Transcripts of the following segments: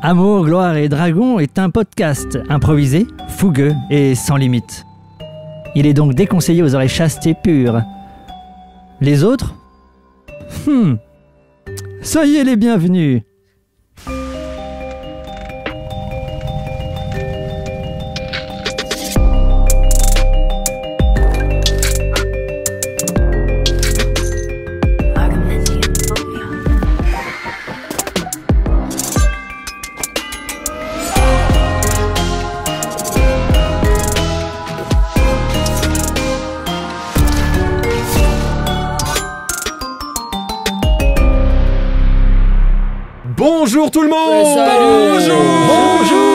Amour, gloire et dragon est un podcast improvisé, fougueux et sans limite. Il est donc déconseillé aux oreilles chastes et pures. Les autres Soyez les bienvenus. Bonjour tout le monde. Bonjour.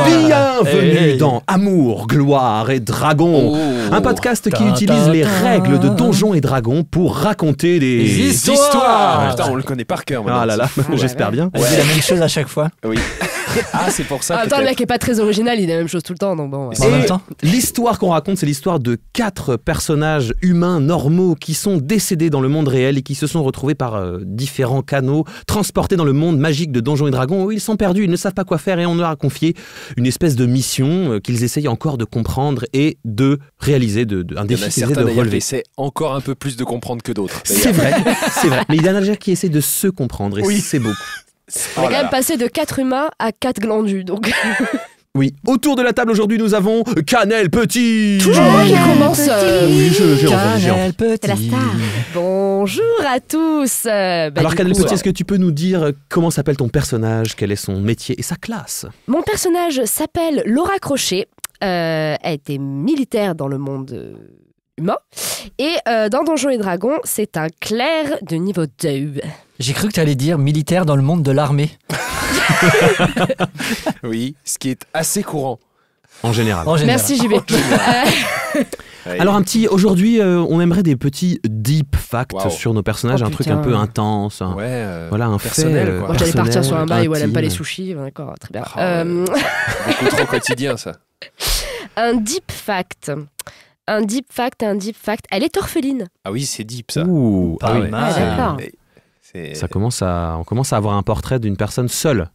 Bienvenue dans Amour, gloire et dragon, un podcast qui utilise les règles de Donjons et Dragons pour raconter des histoires. Putain, on le connaît par cœur maintenant. Ah là là, j'espère bien. On dit la même chose à chaque fois. Oui. Ah, c'est pour ça. Attends, le mec est pas très original, il dit la même chose tout le temps, donc bon. En même temps. L'histoire qu'on raconte, c'est l'histoire de 4 personnages humains normaux qui sont décédés dans le monde réel et qui se sont retrouvés par différents canaux, transportés dans le monde magique de Donjons et Dragons où ils sont perdus, ils ne savent pas quoi faire et on leur a confié une espèce de mission qu'ils essayent encore de comprendre et de réaliser, un défi qu'ils essaient de relever. Qui essaient encore un peu plus de comprendre que d'autres. C'est vrai, c'est vrai. Mais il y en a déjà qui essaient de se comprendre et c'est beaucoup. On est quand même passé de 4 humains à 4 glandus, donc... Oui, autour de la table aujourd'hui, nous avons Cannelle Petit. Toujours moi qui commence. Oui, j'ai entendu. Cannelle Petit. C'est la star. Bonjour à tous. Alors Cannelle Petit, est-ce que tu peux nous dire comment s'appelle ton personnage, quel est son métier et sa classe? Mon personnage s'appelle Laura Crochet. Elle était militaire dans le monde humain. Et dans Donjons et Dragons, c'est un clerc de niveau 2. J'ai cru que tu allais dire militaire dans le monde de l'armée. Oui, ce qui est assez courant. En général. Merci JB. Alors aujourd'hui, on aimerait des petits deep facts sur nos personnages, un truc un peu intense. Voilà, un personnel, fait quoi. Moi, j'allais partir sur un bail où elle aime pas les intime. sushis. D'accord, très bien. Beaucoup trop quotidien, ça. Un deep fact. Un deep fact. Elle est orpheline. Ah oui, c'est deep, ça. Ouh, Pas mal. Ah, d'accord. on commence à avoir un portrait d'une personne seule.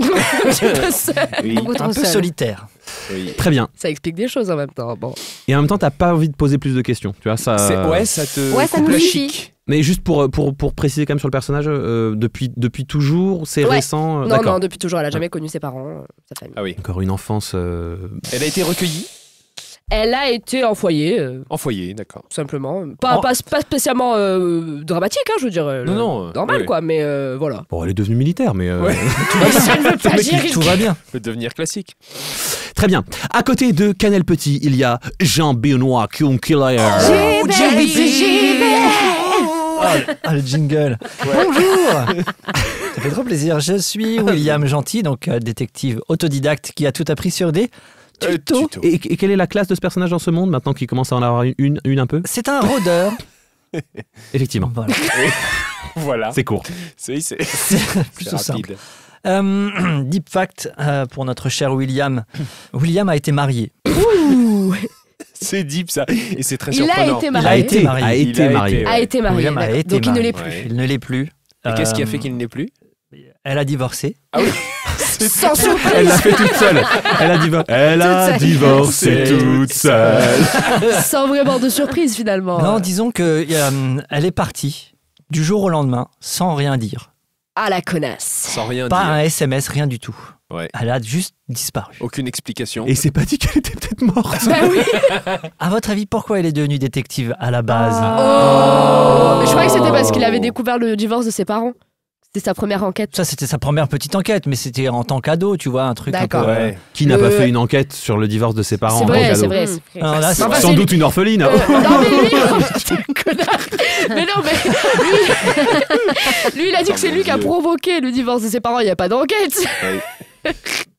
Oui. Beaucoup trop Un peu seul. solitaire. Oui. Très bien. Ça explique des choses en même temps. Bon. Et en même temps, t'as pas envie de poser plus de questions. Tu vois, ça. Ça te Ouais, ça coupe nous la suffit. chic. Mais juste pour préciser quand même sur le personnage, depuis toujours, c'est Ouais. récent. Non, D'accord. depuis toujours. Elle a jamais connu ses parents, sa famille. Ah oui. Encore une enfance. Elle a été recueillie Elle a été en foyer, en foyer, d'accord. tout simplement. Pas spécialement dramatique, hein, je veux dire. Non, Normal, oui. quoi, mais voilà. Bon, elle est devenue militaire, mais. Ouais. Ça ne veut pas dire... Tout va bien. Peut devenir classique. Très bien. À côté de Cannelle Petit, il y a Jean-Benoît Killer. Ah, le jingle. Bonjour. Ça fait trop plaisir. Je suis William Gentil, donc détective autodidacte qui a tout appris sur des tutos. Et quelle est la classe de ce personnage dans ce monde, maintenant qu'il commence à en avoir une un peu? C'est un rôdeur. Effectivement. Voilà. Voilà. C'est court. C'est Plutôt rapide. simple. Deep fact pour notre cher William. William a été marié. Ouh. C'est deep, ça. Et c'est très Il a surprenant. été Il marié. a été marié. A été marié. A été marié, William a d'accord. été Donc il ne l'est marié. plus. Ouais. Il ne l'est plus. Et qu'est-ce qui a fait qu'il n'est plus? Elle a divorcé. Ah oui. Sans surprise. Elle l'a fait toute seule. Elle a divorcé toute seule. Sans vraiment de surprise, finalement. Non, disons que elle est partie du jour au lendemain sans rien dire. Ah, la connasse. Sans rien Pas dire. un SMS, rien du tout. Ouais. Elle a juste disparu. Aucune explication. Et c'est pas dit qu'elle était peut-être morte. Bah oui. À votre avis, pourquoi elle est devenue détective à la base? Oh. Mais je croyais que c'était parce qu'il avait découvert le divorce de ses parents. C'était sa première enquête. Ça, c'était sa première petite enquête, mais c'était en tant qu'ado, tu vois, un truc un peu... D'accord. Ouais. Qui n'a pas fait une enquête sur le divorce de ses parents C'est en vrai, cadeau? c'est vrai. Alors là, c'est- Enfin, Sans c'est doute une orpheline. Non mais lui, putain, connard. Mais non mais lui il a dit que c'est lui qui a provoqué le divorce de ses parents. Il n'y a pas d'enquête.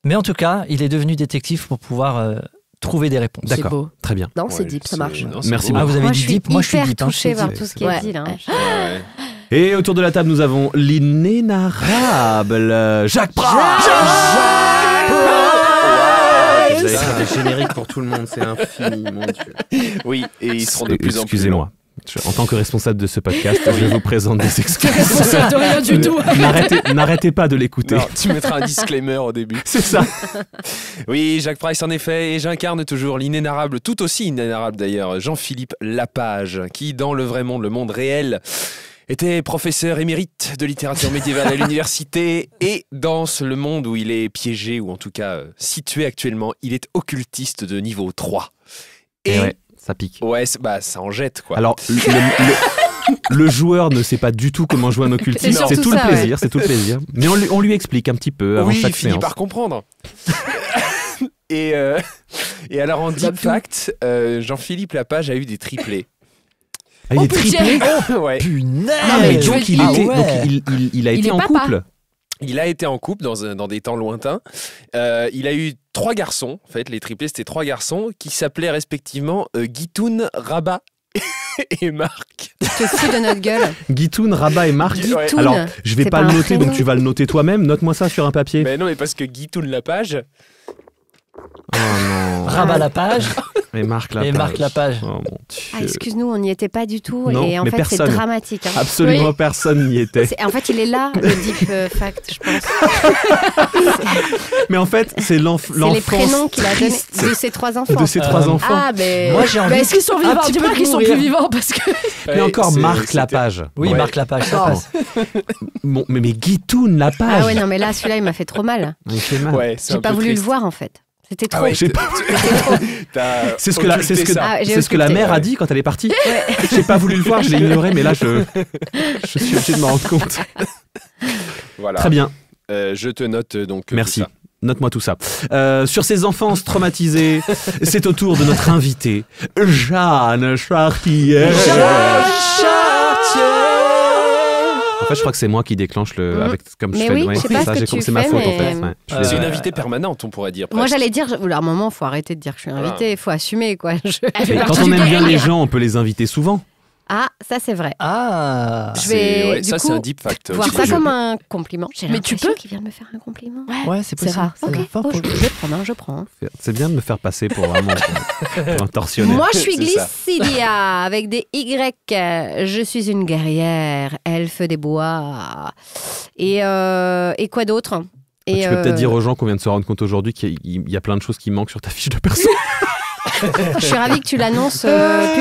Mais en tout cas, il est devenu détective pour pouvoir trouver des réponses. C'est D'accord. beau. Très bien. Non, c'est Ouais, deep, ça marche. non, c'est Merci beau. Ah, vous avez Moi, dit je suis deep, moi je suis hyper deep. touchée par deep. tout ce qui Ouais. est dit là. Ouais. Et autour de la table, nous avons l'inénarrable Jacques Prat. Vous allez faire des génériques pour tout le monde, c'est infini, mon Dieu. Oui, et ils seront de plus en plus. Excusez-moi. En tant que responsable de ce podcast, je vous présente des excuses. Responsable de rien du tout. N'arrêtez pas de l'écouter. Non, tu mettras un disclaimer au début. C'est ça. Oui, Jacques Price en effet, et j'incarne toujours l'inénarrable, tout aussi inénarrable d'ailleurs, Jean-Philippe Lapage, qui dans le vrai monde, le monde réel, était professeur émérite de littérature médiévale à l'université, et dans le monde où il est piégé, ou en tout cas situé actuellement, il est occultiste de niveau 3. Et ouais, ça pique. Ouais, ça en jette quoi. Alors, le joueur ne sait pas du tout comment jouer un occultiste. C'est tout le plaisir, c'est tout le plaisir. Mais on lui explique un petit peu avant oui, chaque il finit séance. par comprendre. et alors en deep fact, Jean-Philippe Lapage a eu des triplés. Ah, il est triplé. Ouais. Punaise. Mais donc il a été en couple. Il a été en couple dans des temps lointains. Il a eu 3 garçons. En fait, les triplés, c'était 3 garçons qui s'appelaient respectivement Guitoun, Rabat et Marc. Tu te fous de notre gueule. Guitoun, Rabat et Marc. Ouais. Guitoun. Alors, je vais C'est pas pas le un noter, prénom. donc tu vas le noter toi-même. Note-moi ça sur un papier. Mais non, mais parce que Guitoun Lapage. Oh non. Rabat Lapage Et Marc Lapage. et Marc Lapage. Oh mon Dieu. Ah, excuse-nous, on n'y était pas du tout. Non, et en mais fait, c'est personne. dramatique. Hein. Absolument personne n'y était. En fait, il est là, le deep fact, je pense. Mais en fait, c'est l'enfance C'est les prénoms qu'il a donnés triste de ses 3 enfants. de ses 3 enfants. Ah, mais. Moi, j'ai envie Mais est-ce qu'ils sont un vivants? petit Dis-moi peu qu'ils sont mourir. plus vivants parce que. Mais encore c'est- Marc c'était- Lapage. Oui, Ouais. Marc Lapage, ça Non. passe. Bon, mais Guitoun Lapage. Ah ouais, non, mais là, celui-là, il m'a fait trop mal. Il fait mal. Ouais, c'est J'ai un pas peu voulu le triste. voir, en fait. C'était trop. Ah ouais, J'ai pas- t'as C'est ce que la, c'est ce que, occulté ça. Ah, j'ai c'est ce que la occulté. mère a dit quand elle est partie. J'ai pas voulu le voir, je l'ai ignoré, mais là, je suis obligé de m'en rendre compte. Voilà. Très bien, Je te note donc. merci. tout ça. Note-moi tout ça. Sur ces enfances traumatisées, c'est au tour de notre invité, Jeanne Chartier. En fait, je crois que c'est moi qui déclenche le. Avec, comme Mais je fais, oui, ouais, je sais pas ça, ce que j'ai- tu c'est ma fais, faute en mais- fait. Ouais, je suis C'est une désolé. invitée permanente, on pourrait dire. Moi, presque. j'allais dire, à un moment, faut arrêter de dire que je suis invitée, il faut assumer, quoi. Mais quand on aime bien les gens, on peut les inviter souvent. Ah, ça, c'est vrai. Ah. Je vais, Ouais, du ça, coup, c'est un deep fact. voir aussi. ça comme un compliment. Mais tu peux. qu'il vient de me faire un compliment. Ouais, c'est C'est possible. rare. Ça Ok, va fort oh, pour je le- vais prendre, je prends. C'est bien de me faire passer pour vraiment pour un tortionnaire. Moi, je suis C'est ça. Glycidia avec des Y. Je suis une guerrière, elfe des bois. Et quoi d'autre? Et Tu peux peut-être dire aux gens qu'on vient de se rendre compte aujourd'hui qu'il y a plein de choses qui manquent sur ta fiche de perso. je suis ravie que tu l'annonces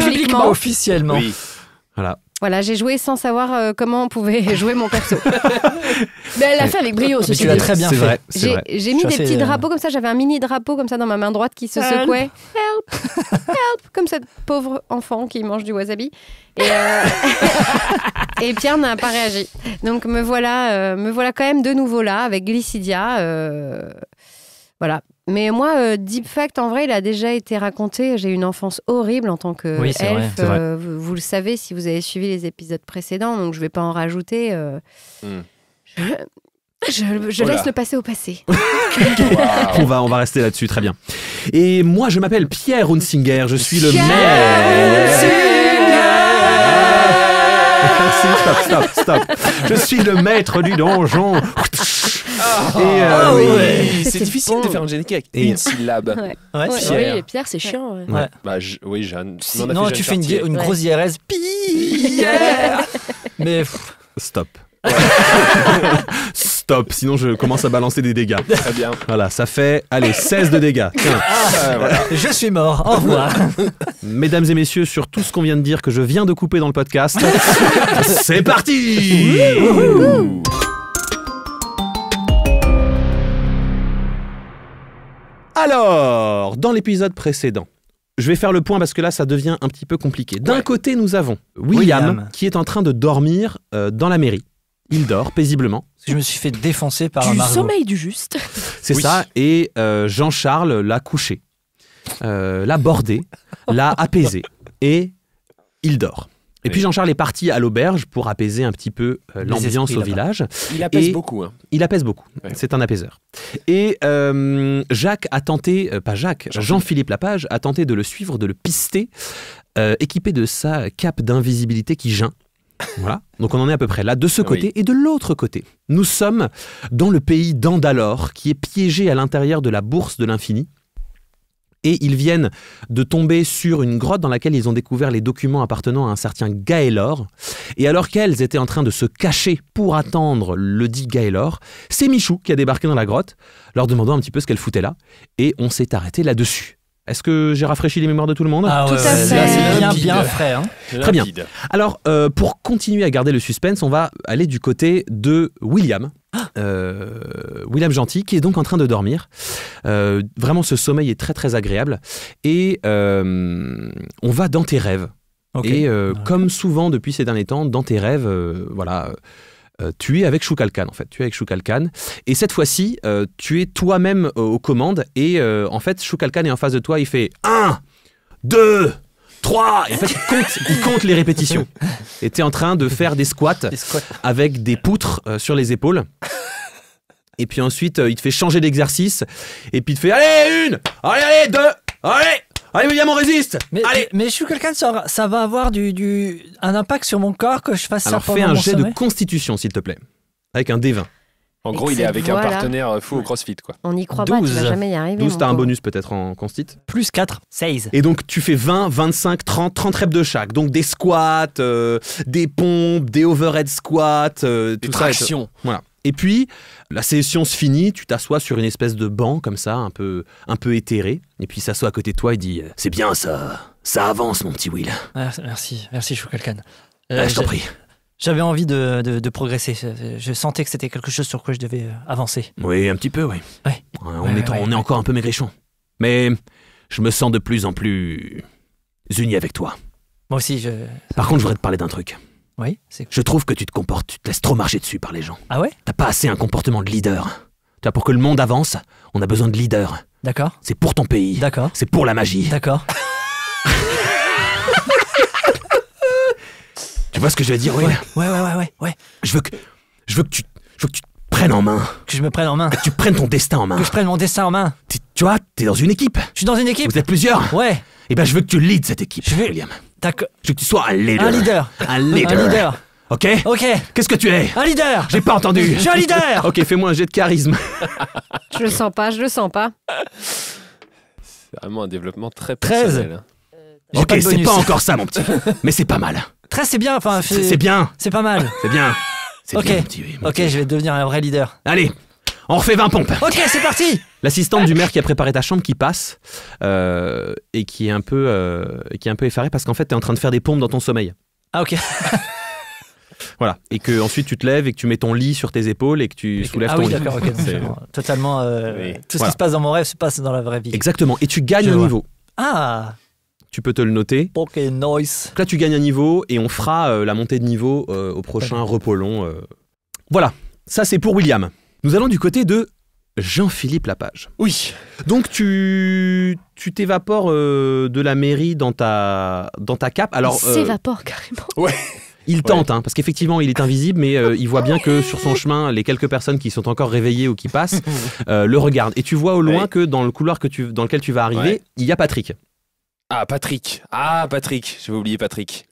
publiquement. Officiellement. Oui. Voilà. Voilà, j'ai joué sans savoir comment on pouvait jouer mon perso. Mais elle l'a fait avec brio, Mais ceci tu l'as dit. très bien C'est fait. vrai, c'est J'ai vrai. j'ai mis Je des suis petits assez, drapeaux comme ça. J'avais un mini drapeau comme ça dans ma main droite qui se Help. secouait. Help, help, comme cette pauvre enfant qui mange du wasabi. Et Pierre n'a pas réagi. Donc me voilà quand même de nouveau là avec Glycidia. Voilà. Mais moi, Deep Fact, en vrai, il a déjà été raconté. J'ai eu une enfance horrible en tant que Oui, c'est vrai, elfe. c'est vrai. Vous le savez si vous avez suivi les épisodes précédents, donc je vais pas en rajouter. Je Oh là. laisse le passé au passé. Waouh. On va rester là-dessus, très bien. Et moi, je m'appelle Pierre Hunsinger, je suis le Pierre maître. Stop. Je suis le maître du donjon. Et Oui, c'est C'était difficile bon. de faire un générique avec Et- une syllabe. Ouais. Ouais, Ouais, c'est Pierre. oui, Pierre, c'est chiant. ouais. Ouais. Bah, oui, Jeanne. On en a Non, fait tu Jeanne fais Chartier. une Ouais. grosse IRS. Pierre. Mais Stop. Stop, sinon je commence à balancer des dégâts. Très bien. Voilà, ça fait, allez, 16 de dégâts. Tiens. Voilà. je suis mort. Au revoir. Mesdames et messieurs, sur tout ce qu'on vient de dire que je viens de couper dans le podcast, c'est parti. Alors, dans l'épisode précédent, je vais faire le point parce que là, ça devient un petit peu compliqué. D'un Ouais. côté, nous avons William, William. qui est en train de dormir dans la mairie. Il dort paisiblement, Je me suis fait défoncer par un Du margot. sommeil du juste. c'est Oui. ça, et Jean-Charles l'a couché, l'a bordé, l'a apaisé, et il dort. Et puis Oui. Jean-Charles est parti à l'auberge pour apaiser un petit peu l'ambiance esprits au là-bas. village. Il apaise Et- beaucoup. Hein. Il apaise beaucoup, Ouais. c'est un apaiseur. Et Jacques a tenté, pas Jacques, Jean-Philippe Lapage a tenté de le suivre, de le pister, équipé de sa cape d'invisibilité qui geint. Voilà, donc on en est à peu près là, de ce côté. Oui. Et de l'autre côté, nous sommes dans le pays d'Andalore, qui est piégé à l'intérieur de la bourse de l'infini. Et ils viennent de tomber sur une grotte dans laquelle ils ont découvert les documents appartenant à un certain Gaelor. Et alors qu'elles étaient en train de se cacher pour attendre le dit Gaelor, c'est Michou qui a débarqué dans la grotte, leur demandant un petit peu ce qu'elle foutait là. Et on s'est arrêté là-dessus. Est-ce que j'ai rafraîchi les mémoires de tout le monde ? Ah ouais, Tout à fait. c'est bien, Limpide. bien frais. Hein. Très bien. Limpide. Alors, pour continuer à garder le suspense, on va aller du côté de William. William Gentil, qui est donc en train de dormir. Vraiment, ce sommeil est très très agréable. Et on va dans tes rêves. Ok. Et comme souvent depuis ces derniers temps, dans tes rêves, tu es avec Shou-Kalkan en fait. Tu es avec Shou-Kalkan. Et cette fois-ci, tu es toi-même aux commandes. Et en fait, Shou-Kalkan est en face de toi. Il fait 1, 2, 3. Et en fait, il compte les répétitions. Et tu es en train de faire des squats Des squats. avec des poutres sur les épaules. Et puis ensuite, il te fait changer d'exercice. Et puis il te fait allez, 1, allez, 2, allez, William, on résiste. Allez. Mais je suis quelqu'un, ça va avoir un impact sur mon corps que je fasse Alors ça fais pendant un mon jet sommeil. de constitution, s'il te plaît. Avec un D20. En gros, il est avec un Voilà. partenaire fou au CrossFit, quoi. On n'y croit pas, tu 12. vas jamais y arriver. 12, mon t'as un pauvre. bonus peut-être en constit. Plus 4, 16. Et donc tu fais 20, 25, 30 reps de chaque. Donc des squats, des pompes, des overhead squats, Des tout ça. tractions. Voilà. Et puis, la session se finit, tu t'assois sur une espèce de banc comme ça, un peu éthéré. Et puis il s'assoit à côté de toi et dit « C'est bien ça, ça avance mon petit Will. Merci Shou-Kalkan. Je t'en prie. J'avais envie de progresser. Je sentais que c'était quelque chose sur quoi je devais avancer. Oui, un petit peu, oui. Ouais. On est encore un peu maigrichon. Mais je me sens de plus en plus uni avec toi. Moi aussi, Par contre, je voudrais te parler d'un truc. Oui, c'est... Je trouve que tu te laisses trop marcher dessus par les gens. Ah ouais ? T'as pas assez un comportement de leader. Tu vois, pour que le monde avance, on a besoin de leaders. D'accord. C'est pour ton pays. D'accord. C'est pour la magie. D'accord. Tu vois ce que je veux dire, Will ? Ouais. Je veux que tu te prennes en main. Que je me prenne en main. Que tu prennes ton destin en main. Que je prenne mon destin en main. Tu vois, t'es dans une équipe. Je suis dans une équipe. Vous êtes plusieurs. Ouais. Et ben je veux que tu leads cette équipe, Je veux- William. D'accord. Je veux que tu sois un leader. Un leader. Un leader. Un leader. Ok. Ok. Qu'est-ce que tu es ? Un leader. J'ai pas entendu. Je suis un leader. Ok, fais-moi un jet de charisme. Je le sens pas. C'est vraiment un développement très 13. personnel. J'ai Ok, pas de c'est bonus. pas encore ça, mon petit. Mais c'est pas mal. 13, c'est bien. Enfin, C'est bien. C'est pas mal. C'est bien. C'est Ok. bien, mon petit. mon Ok, petit. je vais devenir un vrai leader. Allez, on refait 20 pompes. Ok, c'est parti. L'assistante du maire qui a préparé ta chambre qui passe et qui est un peu effarée parce qu'en fait, t'es en train de faire des pompes dans ton sommeil. Ah ok. Voilà. Et que ensuite tu te lèves et que tu mets ton lit sur tes épaules et que tu soulèves Ah ton oui, lit. d'accord. Ok. C'est- Totalement. Oui. Tout ce Voilà. qui se passe dans mon rêve se passe dans la vraie vie. Exactement. Et tu gagnes Je un vois. niveau. Ah. Tu peux te le noter. Ok, nice. Donc là, tu gagnes un niveau et on fera la montée de niveau au prochain repos long. Voilà. Ça, c'est pour William. Nous allons du côté de Jean-Philippe Lapage. Oui. Donc tu t'évapores de la mairie dans ta cape. Alors Il s'évapore carrément. il tente, hein, parce qu'effectivement il est invisible, mais il voit bien que sur son chemin, les quelques personnes qui sont encore réveillées ou qui passent le regardent. Et tu vois au loin Ouais. que dans le couloir dans lequel tu vas arriver, Ouais. il y a Patrick, Ah, Patrick. J'avais oublié Patrick.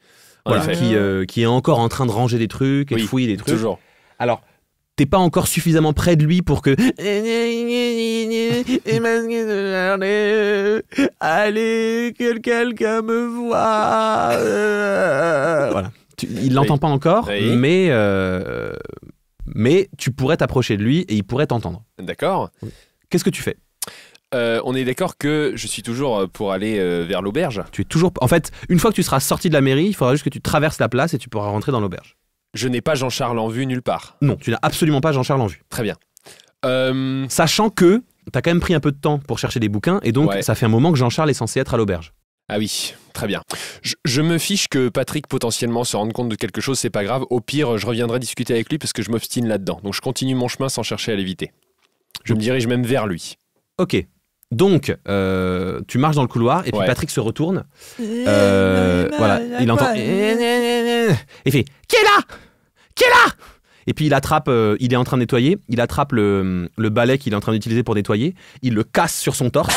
En voilà, effet. qui est encore en train de ranger des trucs et de Oui, fouiller des trucs. Toujours. Alors, t'es pas encore suffisamment près de lui pour que... Allez, que quelqu'un me voit. Voilà. Il l'entend pas encore, Oui. mais tu pourrais t'approcher de lui et il pourrait t'entendre. D'accord. Qu'est-ce que tu fais ? On est d'accord que je suis toujours pour aller vers l'auberge. Tu es toujours... En fait, une fois que tu seras sorti de la mairie, il faudra juste que tu traverses la place et tu pourras rentrer dans l'auberge. Je n'ai pas Jean-Charles en vue nulle part. Non, tu n'as absolument pas Jean-Charles en vue. Très bien. Sachant que t'as quand même pris un peu de temps pour chercher des bouquins et donc Ouais. ça fait un moment que Jean-Charles est censé être à l'auberge. Ah oui, très bien. Je me fiche que Patrick potentiellement se rende compte de quelque chose, c'est pas grave. Au pire, je reviendrai discuter avec lui parce que je m'obstine là-dedans. Donc je continue mon chemin sans chercher à l'éviter. Je me dirige même vers lui. Ok. Donc, tu marches dans le couloir et puis Ouais. Patrick se retourne. Voilà, il entend. Il fait Qui est là ? Qui est là ? Et puis il attrape, il est en train de nettoyer, il attrape le balai qu'il est en train d'utiliser pour nettoyer, il le casse sur son torse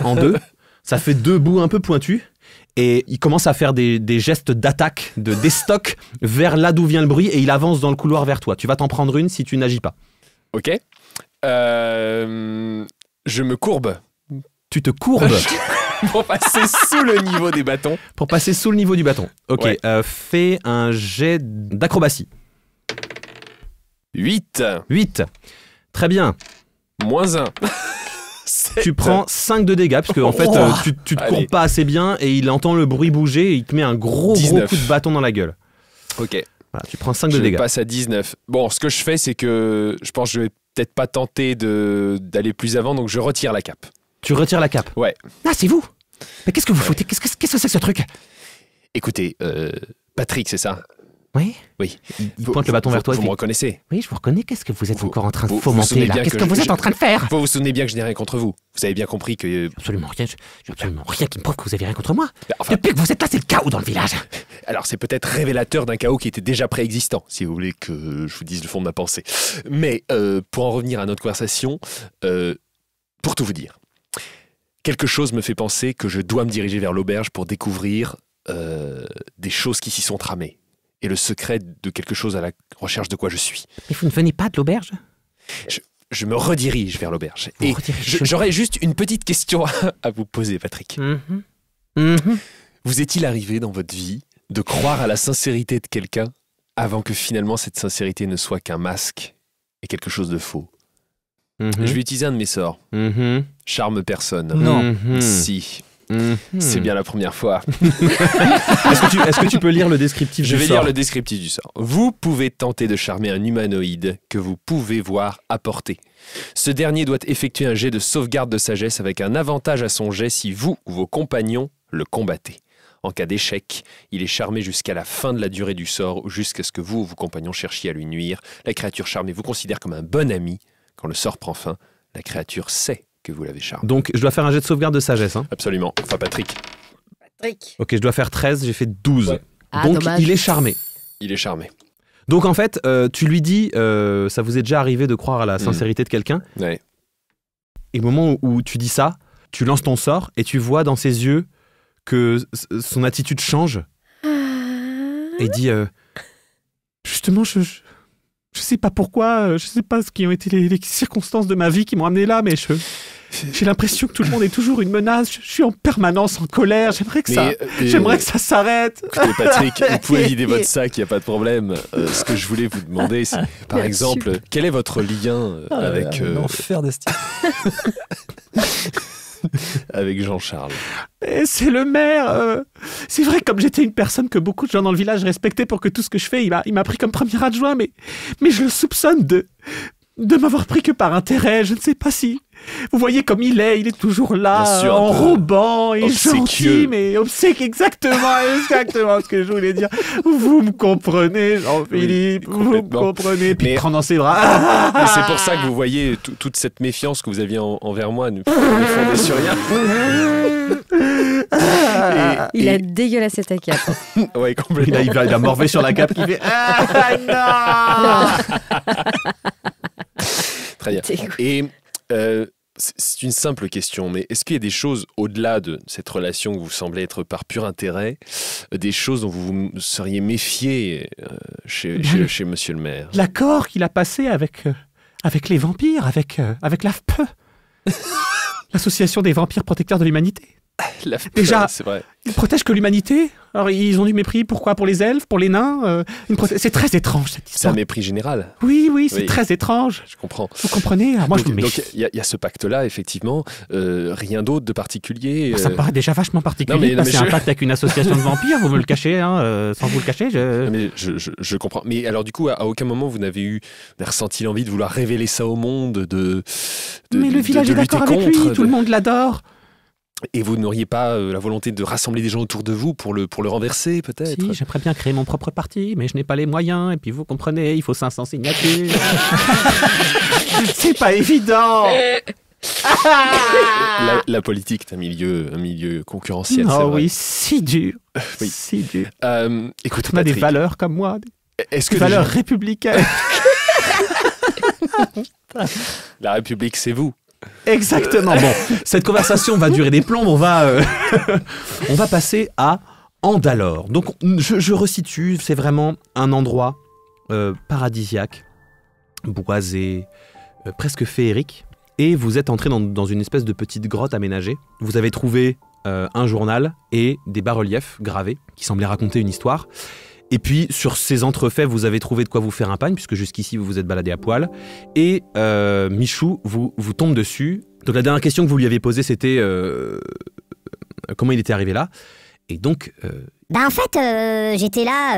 en deux. Ça fait deux bouts un peu pointus. Et il commence à faire des gestes d'attaque, de déstock vers là d'où vient le bruit et il avance dans le couloir vers toi. Tu vas t'en prendre une si tu n'agis pas. Ok. Je me courbe tu te courbes Pour passer sous le niveau des bâtons. pour passer sous le niveau du bâton. Ok, Ouais. fais un jet d'acrobatie. 8. 8. Très bien. Moins 1. Tu prends 5 de dégâts, parce que en fait, tu te Allez. courbes pas assez bien et il entend le bruit bouger et il te met un gros 19. coup de bâton dans la gueule. Ok. Voilà, tu prends 5 de Je dégâts. passe à 19. Bon, ce que je fais, c'est que je pense que je vais peut-être pas tenter d'aller plus avant, donc je retire la cape. Tu retires la cape. Ouais. Ah, c'est vous. Mais qu'est-ce que vous foutez? Qu'est-ce que c'est que ce truc? Écoutez, Patrick, c'est ça? Oui. Oui. Il pointe le bâton vers toi. Vous il me fait, reconnaissez? oui, je vous reconnais. Qu'est-ce que vous êtes Vous- encore en train de vous fomenter souvenez là? bien Qu'est-ce que que vous je- êtes en train de faire? Vous vous souvenez bien que je n'ai rien contre vous. Vous avez bien compris que... Absolument rien. J'ai absolument rien qui me prouve que vous avez rien contre moi. Enfin, Depuis que vous êtes là, c'est le chaos dans le village. alors, c'est peut-être révélateur d'un chaos qui était déjà préexistant, si vous voulez que je vous dise le fond de ma pensée. Mais pour en revenir à notre conversation, pour tout vous dire, quelque chose me fait penser que je dois me diriger vers l'auberge pour découvrir des choses qui s'y sont tramées. Et le secret de quelque chose à la recherche de quoi je suis. Mais vous ne venez pas de l'auberge? Je me redirige vers l'auberge. Vous Et redirigez- j'aurais juste une petite question à vous poser, Patrick. Mhm. Mhm. Vous est-il arrivé dans votre vie de croire à la sincérité de quelqu'un avant que finalement cette sincérité ne soit qu'un masque et quelque chose de faux? Mhm. Je vais utiliser un de mes sorts. Mhm. Charme personne. Non. Mhm. Si, Mhm. c'est bien la première fois. Est-ce que tu peux lire le descriptif Je du vais sort? lire le descriptif du sort. Vous pouvez tenter de charmer un humanoïde que vous pouvez voir à portée. Ce dernier doit effectuer un jet de sauvegarde de sagesse avec un avantage à son jet si vous ou vos compagnons le combattez. En cas d'échec, il est charmé jusqu'à la fin de la durée du sort ou jusqu'à ce que vous ou vos compagnons cherchiez à lui nuire. La créature charmée vous considère comme un bon ami. Quand le sort prend fin, la créature sait que vous l'avez charmé. Donc, je dois faire un jet de sauvegarde de sagesse. Hein. Absolument. Enfin, Patrick, Patrick. Ok, je dois faire 13, j'ai fait 12. Ouais. Ah, Donc, dommage. il est charmé. il est charmé. Donc, en fait, tu lui dis, ça vous est déjà arrivé de croire à la sincérité de quelqu'un. Ouais. Et au moment où tu dis ça, tu lances ton sort et tu vois dans ses yeux que son attitude change. Et il dit, justement, je sais pas pourquoi, je sais pas ce qui ont été les circonstances de ma vie qui m'ont amené là, mais j'ai l'impression que tout le monde est toujours une menace. Je suis en permanence en colère. J'aimerais que ça s'arrête. Écoutez, Patrick, vous pouvez vider votre sac, il n'y a pas de problème. Ce que je voulais vous demander, c'est, par Bien exemple, quel est votre lien avec, L'enfer de style. avec Jean-Charles? Et c'est le maire. C'est vrai, comme j'étais une personne que beaucoup de gens dans le village respectaient pour que tout ce que je fais, il m'a pris comme premier adjoint, mais je le soupçonne de m'avoir pris que par intérêt. Je ne sais pas si... Vous voyez comme il est toujours là, Bien sûr, un peu enrobant et obséquieux. gentil, mais exactement ce que je voulais dire. Vous me comprenez, Jean-Philippe, Oui, vous me complètement. comprenez, puis Mais- prendre dans ses bras. Mais c'est pour ça que vous voyez toute cette méfiance que vous aviez envers moi ne fondait sur rien. Il a dégueulassé ta cape. Ouais, complètement. Il a morvé sur la cape qui fait ah non. Très bien. T'es- Et c'est une simple question, mais est-ce qu'il y a des choses au-delà de cette relation que vous semblez être par pur intérêt, des choses dont vous vous seriez méfié chez Monsieur le maire? L'accord qu'il a passé avec les vampires, avec l'AFPE, l'association des vampires protecteurs de l'humanité. Déjà- c'est vrai. Ils protègent que l'humanité. Alors ils ont du mépris. Pourquoi? Pour les elfes, pour les nains. C'est très étrange cette C'est un histoire. mépris général, Oui, c'est Oui. très étrange. je comprends. Vous comprenez? Alors moi je me Donc méfie. il y a ce pacte-là, effectivement, rien d'autre de particulier. Ça me paraît déjà vachement particulier Non, mais de passer un je- pacte avec une association de vampires. Vous me le cachez, hein, sans vous le cacher. Mais je comprends. Mais alors du coup, à aucun moment vous n'avez ressenti l'envie de vouloir révéler ça au monde, Mais le village est lutter d'accord avec lui. contre, Tout le monde l'adore. Et vous n'auriez pas la volonté de rassembler des gens autour de vous pour le renverser, peut-être? Si, j'aimerais bien créer mon propre parti, mais je n'ai pas les moyens. Et puis vous comprenez, il faut 500 signatures. C'est pas évident. La politique est un milieu concurrentiel, c'est Oh vrai. oui, si dur. Oui. Si dur. Écoute, On a des Patrick, valeurs comme moi, est-ce des que valeurs déjà, républicaines. la République, c'est vous? Exactement. Bon, cette conversation va durer des plombs. On va passer à Andalore. Donc, je resitue. C'est vraiment un endroit paradisiaque, boisé, presque féerique. et vous êtes entré dans une espèce de petite grotte aménagée. Vous avez trouvé un journal et des bas-reliefs gravés qui semblaient raconter une histoire. Et puis, sur ces entrefaits, vous avez trouvé de quoi vous faire un pagne, puisque jusqu'ici, vous vous êtes baladé à poil. Et Michou vous tombe dessus. Donc, la dernière question que vous lui avez posée, c'était comment il était arrivé là. Et donc... En fait, j'étais là,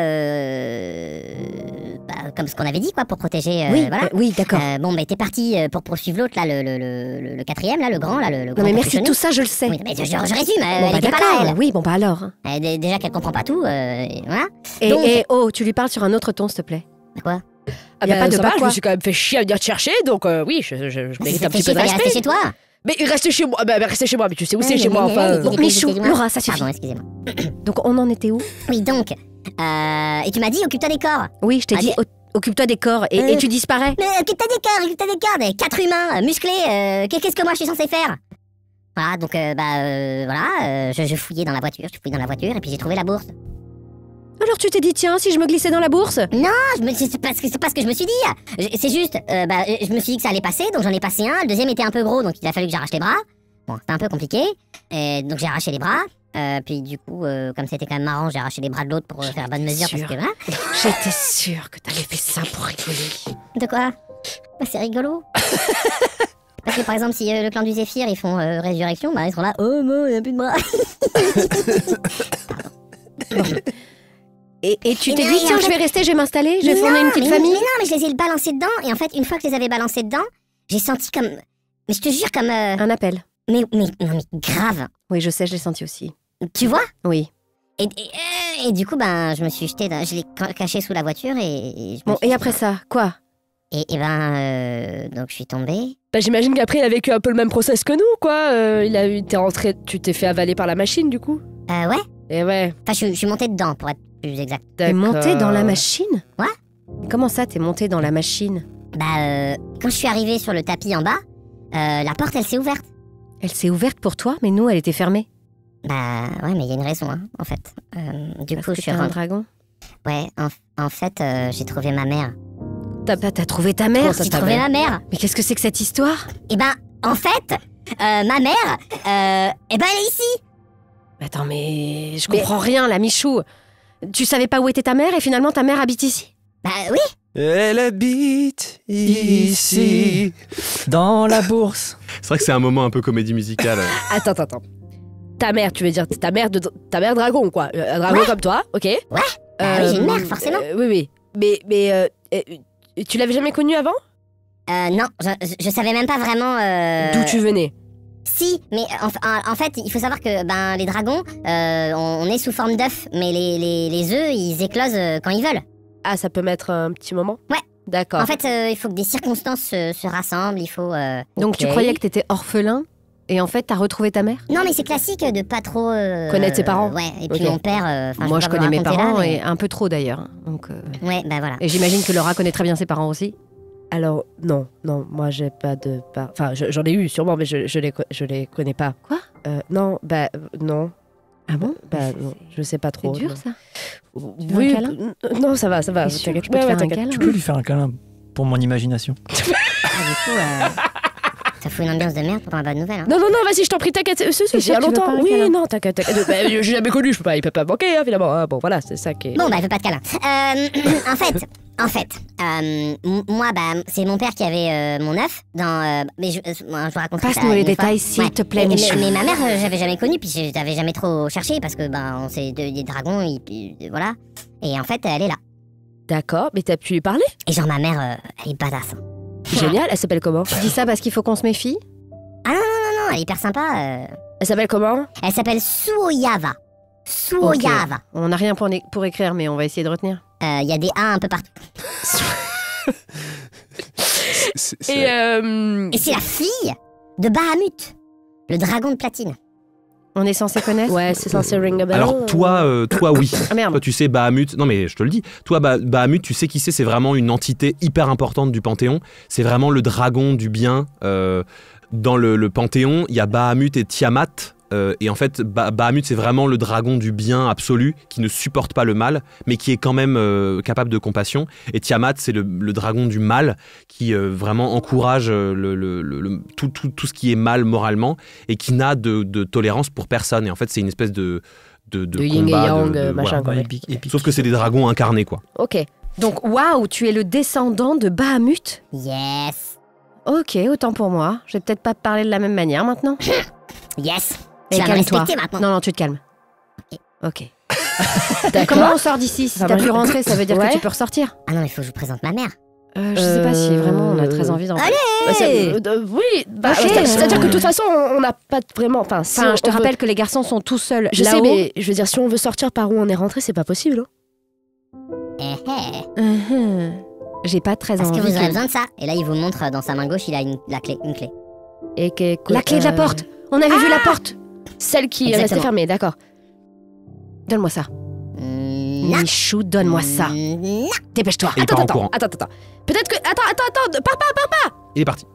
comme ce qu'on avait dit, quoi, pour protéger... voilà. Oui, d'accord. T'es parti pour poursuivre l'autre, là, le quatrième, là, le grand, là, le grand Non mais merci, capuchonné. tout ça je le sais. Oui, mais je résume, Bon, elle était pas d'accord. là, elle. Oui, bon alors. Déjà qu'elle comprend pas tout, voilà. Et, Donc- tu lui parles sur un autre ton, s'il te plaît. Quoi Ah Y a pas de ça va, pas je quoi. me suis quand même fait chier à venir te chercher, donc oui, je mérite un petit peu de fallait rester respect. chez toi. Mais restez chez moi, restez chez moi, mais tu sais où c'est Ouais, chez moi, mais- enfin. mais- mais- Michou, excusez-moi. Laura, ça suffit. Pardon, excusez-moi. Donc on en était où? Oui, donc, et tu m'as dit, occupe-toi des corps. Oui, je t'ai Ah, dit, occupe-toi des corps et tu disparais. Mais occupe-toi des corps, des 4 humains, musclés, qu'est-ce que moi je suis censé faire? Voilà, donc, voilà, je fouillais dans la voiture, et puis j'ai trouvé la bourse. Alors tu t'es dit, tiens, si je me glissais dans la bourse? C'est pas ce que je me suis dit. C'est juste, je me suis dit que ça allait passer, donc j'en ai passé un. Le deuxième était un peu gros, donc il a fallu que j'arrache les bras. Bon, c'était un peu compliqué. Et donc j'ai arraché les bras. Puis du coup, comme c'était quand même marrant, j'ai arraché les bras de l'autre pour faire bonne mesure. Parce Sûr. que voilà. J'étais sûre que t'avais fait ça pour rigoler. De quoi? C'est rigolo. Parce que par exemple, si le clan du Zéphyr ils font résurrection, ils seront là. Oh non, il n'y a plus de bras. Et tu t'es Mais dit, oui, tiens, en je fait- vais rester, je vais m'installer, je vais Mais fonder non, une petite mais famille. Mais non, mais je les ai balancés dedans. Et en fait, une fois que je les avais balancés dedans, j'ai senti comme. Mais je te jure, comme. Un appel. Non, mais grave. Oui, je sais, je l'ai senti aussi. Tu vois? Oui. Et du coup, je me suis jeté, je l'ai caché sous la voure et je me Bon, suis- et après ça, quoi? donc je suis tombée. J'imagine qu'après il a vécu un peu le même process que nous, quoi. T'es rentré, tu t'es fait avaler par la machine, du coup. Ouais. Et ouais. Enfin, je suis montée dedans, pour être plus exact. T'es monté dans la machine. machine? Ouais. Comment ça, t'es monté dans la machine? Quand je suis arrivée sur le tapis en bas, la porte, elle s'est ouverte. Elle s'est ouverte pour toi, mais nous, elle était fermée. Ouais, mais il y a une raison, hein, en fait. Du Parce coup, que je suis t'es un rentrée. dragon. Ouais, en fait, j'ai trouvé ma mère. T'as trouvé ta mère? Comment ça, J'ai ta trouvé mère ma mère. Mais qu'est-ce que c'est que cette histoire? En fait, ma mère, elle est ici. Attends, mais je comprends rien, la Michou. Tu savais pas où était ta mère et finalement ta mère habite ici? Oui. Elle habite ici. Dans la bourse. C'est vrai que c'est un moment un peu comédie musicale. Attends. Ta mère, tu veux dire ta mère dragon, quoi. Un dragon Ouais. comme toi, ok. Oui, j'ai une mère, forcément. Oui. Mais tu l'avais jamais connue avant? Non, je savais même pas vraiment. D'où tu venais? Si, mais en fait, il faut savoir que les dragons, on est sous forme d'œufs, mais les œufs, ils éclosent quand ils veulent. Ah, ça peut mettre un petit moment? Ouais. D'accord. En fait, il faut que des circonstances se rassemblent, il faut... Donc tu Ok. croyais que t'étais orphelin et en fait t'as retrouvé ta mère? Non, mais c'est classique de pas trop... Connaître ses parents. Ouais, et puis Ok. mon père... Moi je connais mes parents mais... et un peu trop d'ailleurs. Donc, Ouais, voilà. et j'imagine que Laura connaît très bien ses parents aussi. Alors, non, moi j'ai pas de... Enfin, j'en ai eu sûrement, mais je les connais pas. Quoi? Non, non. Ah bon? Non, je sais pas C'est trop. dur non. ça. veux Oui, un câlin? non, ça va. T'es sûr T'inquiète. que je peux te Ouais, faire un t'inquiète. câlin? Tu peux lui faire un câlin pour mon imagination. Du coup, ça fout une ambiance de merde pour une bonne nouvelle. Hein. Non, vas-y, je t'en prie, t'inquiète. T'es C'est sûr il y a que tu veux pas longtemps. un Oui, câlin? non, t'inquiète. J'ai jamais connu, il peut pas manquer, hein, finalement. Ah, bon, voilà, c'est ça qui est. Bon, elle veut pas de câlin. En fait, moi, c'est mon père qui avait mon œuf dans... mais je vous raconte ça Passe-nous les une fois. détails, s'il te plaît, mais, Michou. mais ma mère, j'avais jamais connu, puis je n'avais jamais trop cherché, parce que, on sait des dragons, voilà. Et en fait, elle est là. D'accord, mais t'as pu lui parler? Et genre, ma mère, elle est badass. Hein. Génial, elle s'appelle comment? Tu dis ça parce qu'il faut qu'on se méfie? Non, elle est hyper sympa. Elle s'appelle comment? Elle s'appelle Suoyava. Suoyava. On n'a rien pour écrire, mais on va essayer de retenir. Il y a des A un peu partout. Et Et c'est la fille de Bahamut, le dragon de platine. On est censé connaître? ouais, c'est censé ring a bell. Alors toi oui. Ah merde. Toi tu sais Bahamut, non mais je te le dis, toi Bahamut tu sais qui c'est vraiment une entité hyper importante du Panthéon, c'est vraiment le dragon du bien. Dans le Panthéon, il y a Bahamut et Tiamat et en fait, Bahamut, c'est vraiment le dragon du bien absolu qui ne supporte pas le mal, mais qui est quand même capable de compassion. Et Tiamat, c'est le dragon du mal qui vraiment encourage tout ce qui est mal moralement et qui n'a de tolérance pour personne. Et en fait, c'est une espèce de yin et combat, yang, machin, voilà. quoi. Épique. Sauf que c'est des dragons incarnés, quoi. Ok. Donc, waouh, tu es le descendant de Bahamut? Yes. Ok, autant pour moi. Je vais peut-être pas te parler de la même manière maintenant. Yes. Et Tu vas me calme-toi. respecter maintenant. Non, tu te calmes. Ok. D'accord. Comment on sort d'ici? Si Ah, t'as moi, pu rentrer, ça veut dire ouais. que tu peux ressortir. Ah non, il faut que je vous présente ma mère. Je sais pas si vraiment on a très envie d'en parler. Bah, oui, bah, Ok. c'est-à-dire que de toute façon, on n'a pas vraiment. Enfin, si Enfin, on- je te on veut- rappelle que les garçons sont tout seuls Je sais, là-haut. mais je veux dire, si on veut sortir par où on est rentré, c'est pas possible. Mhm. J'ai pas très Parce que envie. vous aurez besoin de ça. Et là, il vous montre dans sa main gauche, il a une clé. Et que, La clé de la porte. On avait vu la porte. Celle qui est restée Exactement. fermée, d'accord. Donne-moi ça. Non. Michou, donne-moi ça. Non. Dépêche-toi. Et il part en courant. Attends. Peut-être que. Attends, pars pas. Il est parti.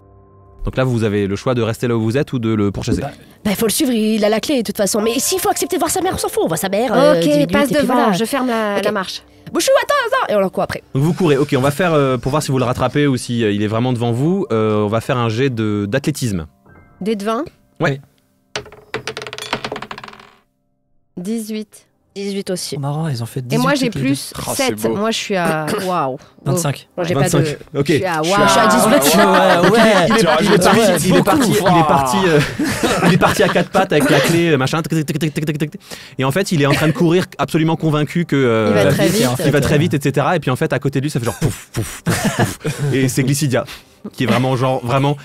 Donc là, vous avez le choix de rester là où vous êtes ou de le pourchasser. Bah, Bah, il faut le suivre, il a la clé de toute façon. Mais s'il faut accepter de voir sa mère, on s'en fout. On voit sa mère. Ok, 10 minutes, passe et puis devant. voilà. Je ferme Ok. la marche. Bouchou, attends. Et on leur court après. Donc vous courez. Ok, on va faire, pour voir si vous le rattrapez ou si il est vraiment devant vous, on va faire un jet d'athlétisme. Des de 20. Ouais. 18. 18 aussi. C'est marrant, ils ont fait 18. Et moi j'ai toutes les plus Oh, c'est 7. beau. Moi je suis à. Waouh. 25. Moi, j'ai 25. pas de. Ok. Je suis à Je waouh. suis à 18. Il est parti à quatre pattes avec la clé, machin. Et en fait, il est en train de courir, absolument convaincu que Il va très vite, vite. en fait. il va très vite, etc. Et puis en fait, à côté de lui, ça fait genre pouf, pouf, pouf, pouf. Et c'est Glycidia qui est vraiment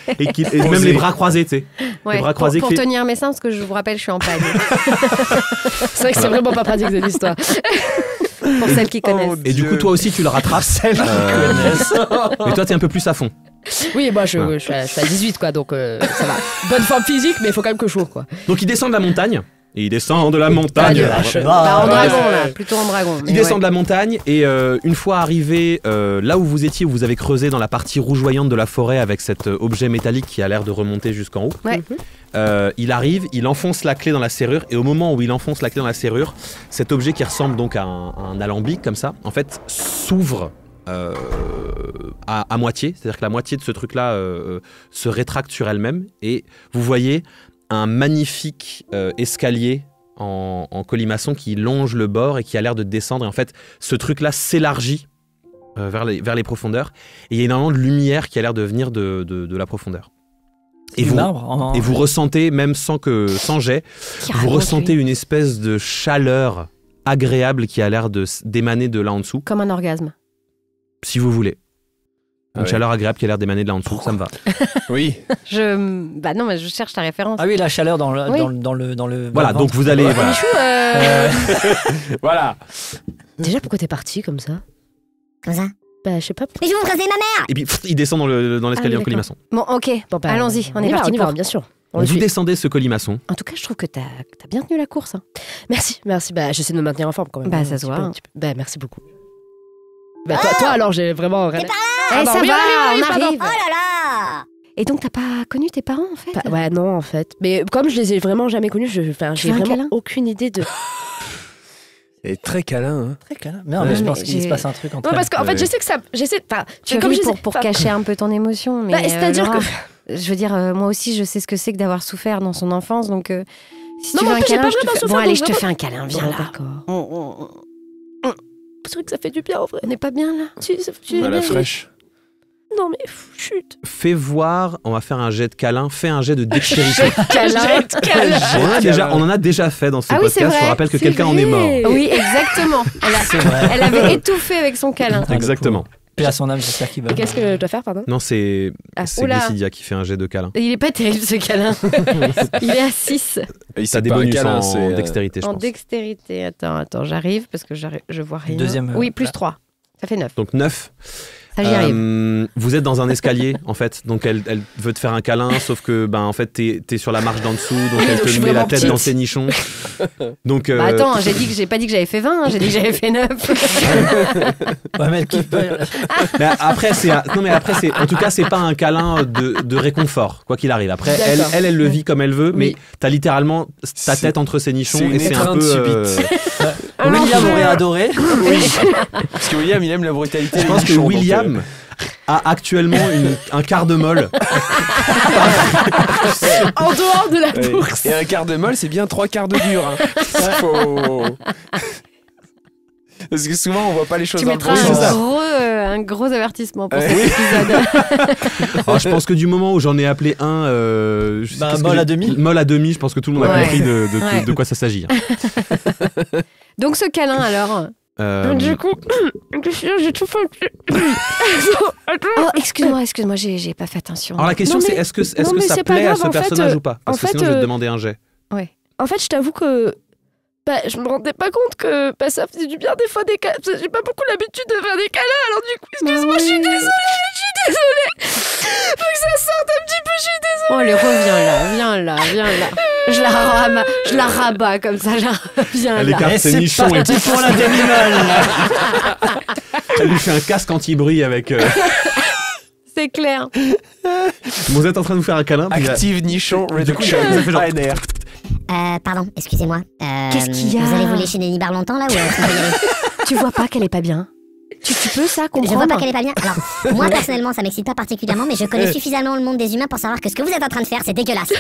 et même Posé. les bras croisés, tu sais. Ouais, bras croisés pour qui- tenir mes seins, parce que je vous rappelle, je suis en panne. C'est vrai que c'est vraiment pas pratique cette histoire. Pour celles qui connaissent. Et du coup, toi aussi, tu le rattrapes. Mais toi, t'es un peu plus à fond. Oui, moi je Ouais. suis à 18 quoi, donc ça va. Bonne forme physique, mais il faut quand même que je cours quoi. Donc, il descend de la montagne. Et il descend de la montagne. Bah, en dragon là, plutôt en dragon. Il descend de la montagne et une fois arrivé là où vous étiez, où vous avez creusé dans la partie rougeoyante de la forêt avec cet objet métallique qui a l'air de remonter jusqu'en haut, Ouais. il arrive, il enfonce la clé dans la serrure et au moment où il enfonce la clé dans la serrure, cet objet qui ressemble donc à un alambic comme ça, en fait s'ouvre à moitié, c'est-à-dire que la moitié de ce truc-là se rétracte sur elle-même et vous voyez un magnifique escalier en colimaçon qui longe le bord et qui a l'air de descendre. Et en fait, ce truc-là s'élargit vers les profondeurs. Et il y a énormément de lumière qui a l'air de venir de la profondeur. Et Du vous, marbre. et vous ressentez, même sans jet, Qui vous raconte, ressentez lui une espèce de chaleur agréable qui a l'air d'émaner de là en dessous, Comme un orgasme. si vous voulez. Une Ah ouais. chaleur agréable qui a l'air d'émaner de là en dessous, ça me va. Oui. Bah non, mais je cherche ta référence. Ah oui, la chaleur dans le. Oui. Dans le Voilà, ventre. donc vous allez... voilà. Michou, Voilà. déjà pourquoi t'es parti comme ça? Comme ça. Bah je sais pas. Mais je vais vous présenter ma mère. Et puis il descend dans l'escalier Ah oui, en colimaçon. Bon, ok. Bon, bah, Allons-y, on est parti on y va, pour. bien sûr. On Vous le suit. descendez ce colimaçon. En tout cas, je trouve que t'as bien tenu la course. Hein. Merci. Bah j'essaie de me maintenir en forme quand même. Bah, Un ça se petit voit, peu, hein. un petit peu. Bah merci beaucoup. Bah toi alors j'ai vraiment rien. Eh, non, ça oui, va, oui, on pardon. arrive. Oh là là. Et donc, t'as pas connu tes parents en fait? Bah, ouais non en fait. Mais comme je les ai vraiment jamais connus, j'ai fais un vraiment câlin aucune idée de. Et très câlin. Hein. Très câlin. Mais non, mais je pense qu'il se j'ai- passe un truc entre Non elles. parce qu'en fait Ouais. je sais que ça. Enfin, Tu comme ris je sais- pour enfin, cacher un peu ton émotion. Mais Bah, c'est-à-dire Laura, que. je veux dire, moi aussi, je sais ce que c'est que d'avoir souffert dans son enfance. Donc, si Non, tu mais veux en un plus, j'ai câlin, pas je te vraiment fais... souffert, Bon, allez, donc je te vraiment- fais un câlin. Viens Bon, là. d'accord. C'est vrai que ça fait du bien en vrai. On n'est pas bien là. Tu À la fraîche. Non mais chut. Fais voir, on va faire un jet de câlin, fais un jet de dextérité. Câlin. On en a déjà fait dans ce Ah oui, c'est podcast, je vrai, vous rappelle que c'est quelqu'un en est mort. vrai. Oui, exactement. C'est vrai. Elle avait étouffé avec son câlin. Ah, Exactement. Paix à son âme, j'espère qu'il va. Et qu'est-ce que je dois faire pardon? Non, c'est Ah, oula. Glycidia qui fait un jet de câlin. Il est pas terrible ce câlin. Il est à 6 Et T'as c'est des pas un bonus câlin, en c'est, dextérité, je en pense. dextérité. Attends, j'arrive parce que je vois rien. Deuxième, Oui, plus là. 3. Ça fait 9. Donc 9. J'y arrive. Vous êtes dans un escalier en fait, donc elle veut te faire un câlin, sauf que en fait t'es sur la marche d'en dessous, donc elle Je suis te met la vraiment tête petite. dans ses nichons. Donc Attends, j'ai pas dit que j'avais fait 20, j'ai dit que j'avais fait 9. Ouais, mais qui peut... mais après c'est en tout cas c'est pas un câlin de réconfort quoi qu'il arrive. Après D'accord. elle le vit comme elle veut, mais Oui. t'as littéralement ta tête entre ses nichons c'est une et c'est un étreinte peu. subite. William aurait adoré. Parce que William, il aime la brutalité. Je pense que des nichons, donc, William a actuellement un quart de molle. En dehors de la ouais. bourse. Et un quart de molle, c'est bien 3 quarts de dur. Hein. Faut... Parce que souvent, on voit pas les choses Tu dans le mettras bon sens. un gros avertissement pour Ouais. cet épisode. Alors, je pense que du moment où j'en ai appelé un, je sais Bah, qu'est-ce que molle j'ai- à demi. molle à demi, je pense que tout le monde a Ouais. compris Ouais. de quoi ça s'agit. Donc ce câlin alors. Du coup, j'ai tout fait. Oh, excuse-moi, j'ai pas fait attention. Alors la question Non, c'est mais- est-ce que non, mais ça c'est pas plaît à grave, ce en fait, personnage ou pas? Parce en que fait, sinon je vais te demander un jet. En fait, je t'avoue que je me rendais pas compte que ça faisait du bien des fois des câlins. J'ai pas beaucoup l'habitude de faire des câlins, alors du coup, excuse-moi, je suis désolée. Faut que ça sorte un petit peu, je suis désolée. Oh, allez, viens là. Je la rabats comme ça, viens Elle là. écarte Et ses c'est nichons et parti pour la demi-molle. elle lui fait un casque anti-bruit avec. C'est clair. Vous êtes en train de vous faire un câlin. Puis Active nichon Du coup, reduction. ça fait genre- ANR. Pardon, excusez-moi. Qu'est-ce qu'il y a Vous allez vous lécher des nibards longtemps là ou est-ce qu'on peut y aller? Tu vois pas qu'elle est pas bien. Tu peux ça Je vois comprendre? pas qu'elle est pas bien. Alors, moi personnellement, ça m'excite pas particulièrement, mais je connais suffisamment le monde des humains pour savoir que ce que vous êtes en train de faire, c'est dégueulasse.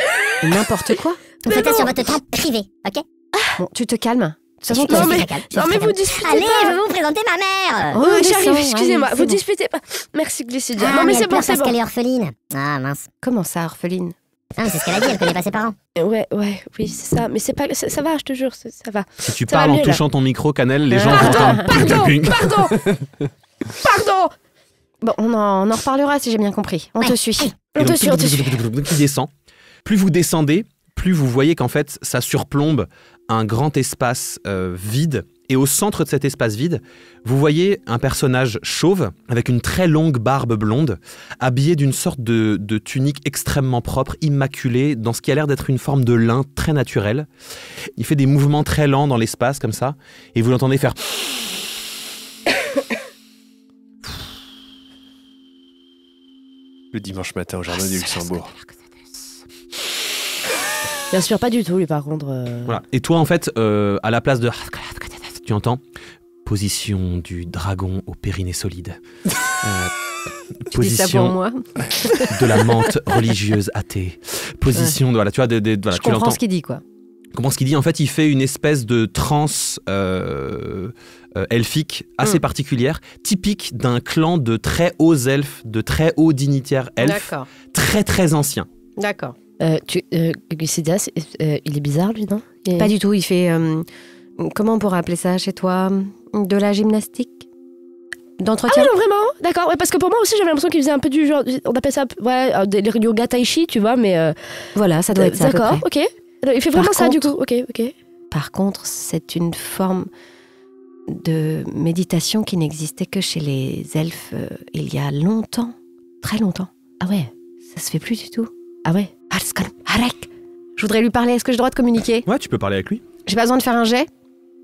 N'importe quoi. Vous faites ça sur votre temps privé, ok? Bon, tu te calmes. De toute façon, Je suis mais- très calme, je suis Non, mais très vous calme. disputez Allez, pas. je vais vous présenter ma mère. Oh, J'arrive, descends, excusez-moi, allez, vous c'est bon. disputez pas. Merci Glycidia. Ah, Non, mais elle c'est bon, pleure c'est parce bon. qu'elle est orpheline. Ah mince. Comment ça, orpheline? Ah, mais c'est ce qu'elle a dit, elle connaît pas ses parents. Oui, c'est ça. Mais c'est pas, ça va, je te jure, ça va. Si tu Ça va parles en mieux, là. touchant ton micro, Cannelle, les gens Pardon, vont entendre. Pardon. Bon, on en reparlera si j'ai bien compris. On te suit. Et donc, il descend. Plus vous descendez, plus vous voyez qu'en fait, ça surplombe un grand espace vide. Et au centre de cet espace vide, vous voyez un personnage chauve avec une très longue barbe blonde, habillé d'une sorte de tunique extrêmement propre, immaculée, dans ce qui a l'air d'être une forme de lin très naturelle. Il fait des mouvements très lents dans l'espace comme ça, et vous l'entendez faire... Le dimanche matin au jardin du Luxembourg. Bien sûr, pas du tout, lui, par contre. Voilà. Et toi, en fait, à la place de... Tu entends position du dragon au périnée solide. Tu dis ça pour moi. de la menthe religieuse athée. Position de... Voilà, tu vois, voilà, Je tu comprends l'entends. ce qu'il dit, quoi. Comment ce qu'il dit? En fait, il fait une espèce de transe elfique assez particulière, typique d'un clan de très hauts elfes, de très hauts dignitaires elfes, D'accord. très très anciens. D'accord. Glycidia, il est bizarre, lui, non? Pas du tout, il fait... comment on pourrait appeler ça chez toi? De la gymnastique? Ah D'entretien? non, vraiment? D'accord, ouais, parce que pour moi aussi, j'avais l'impression qu'il faisait un peu du genre... On appelle ça, des yoga tai chi, tu vois, mais... Voilà, ça doit être ça à peu D'accord, près. ok. Il fait vraiment Par ça, du contre- coup. Ok. Par contre, c'est une forme de méditation qui n'existait que chez les elfes il y a longtemps. Très longtemps. Ah ouais? Ça se fait plus du tout. Ah ouais? Arek. Je voudrais lui parler. Est-ce que j'ai le droit de communiquer? Ouais, tu peux parler avec lui. J'ai pas besoin de faire un jet?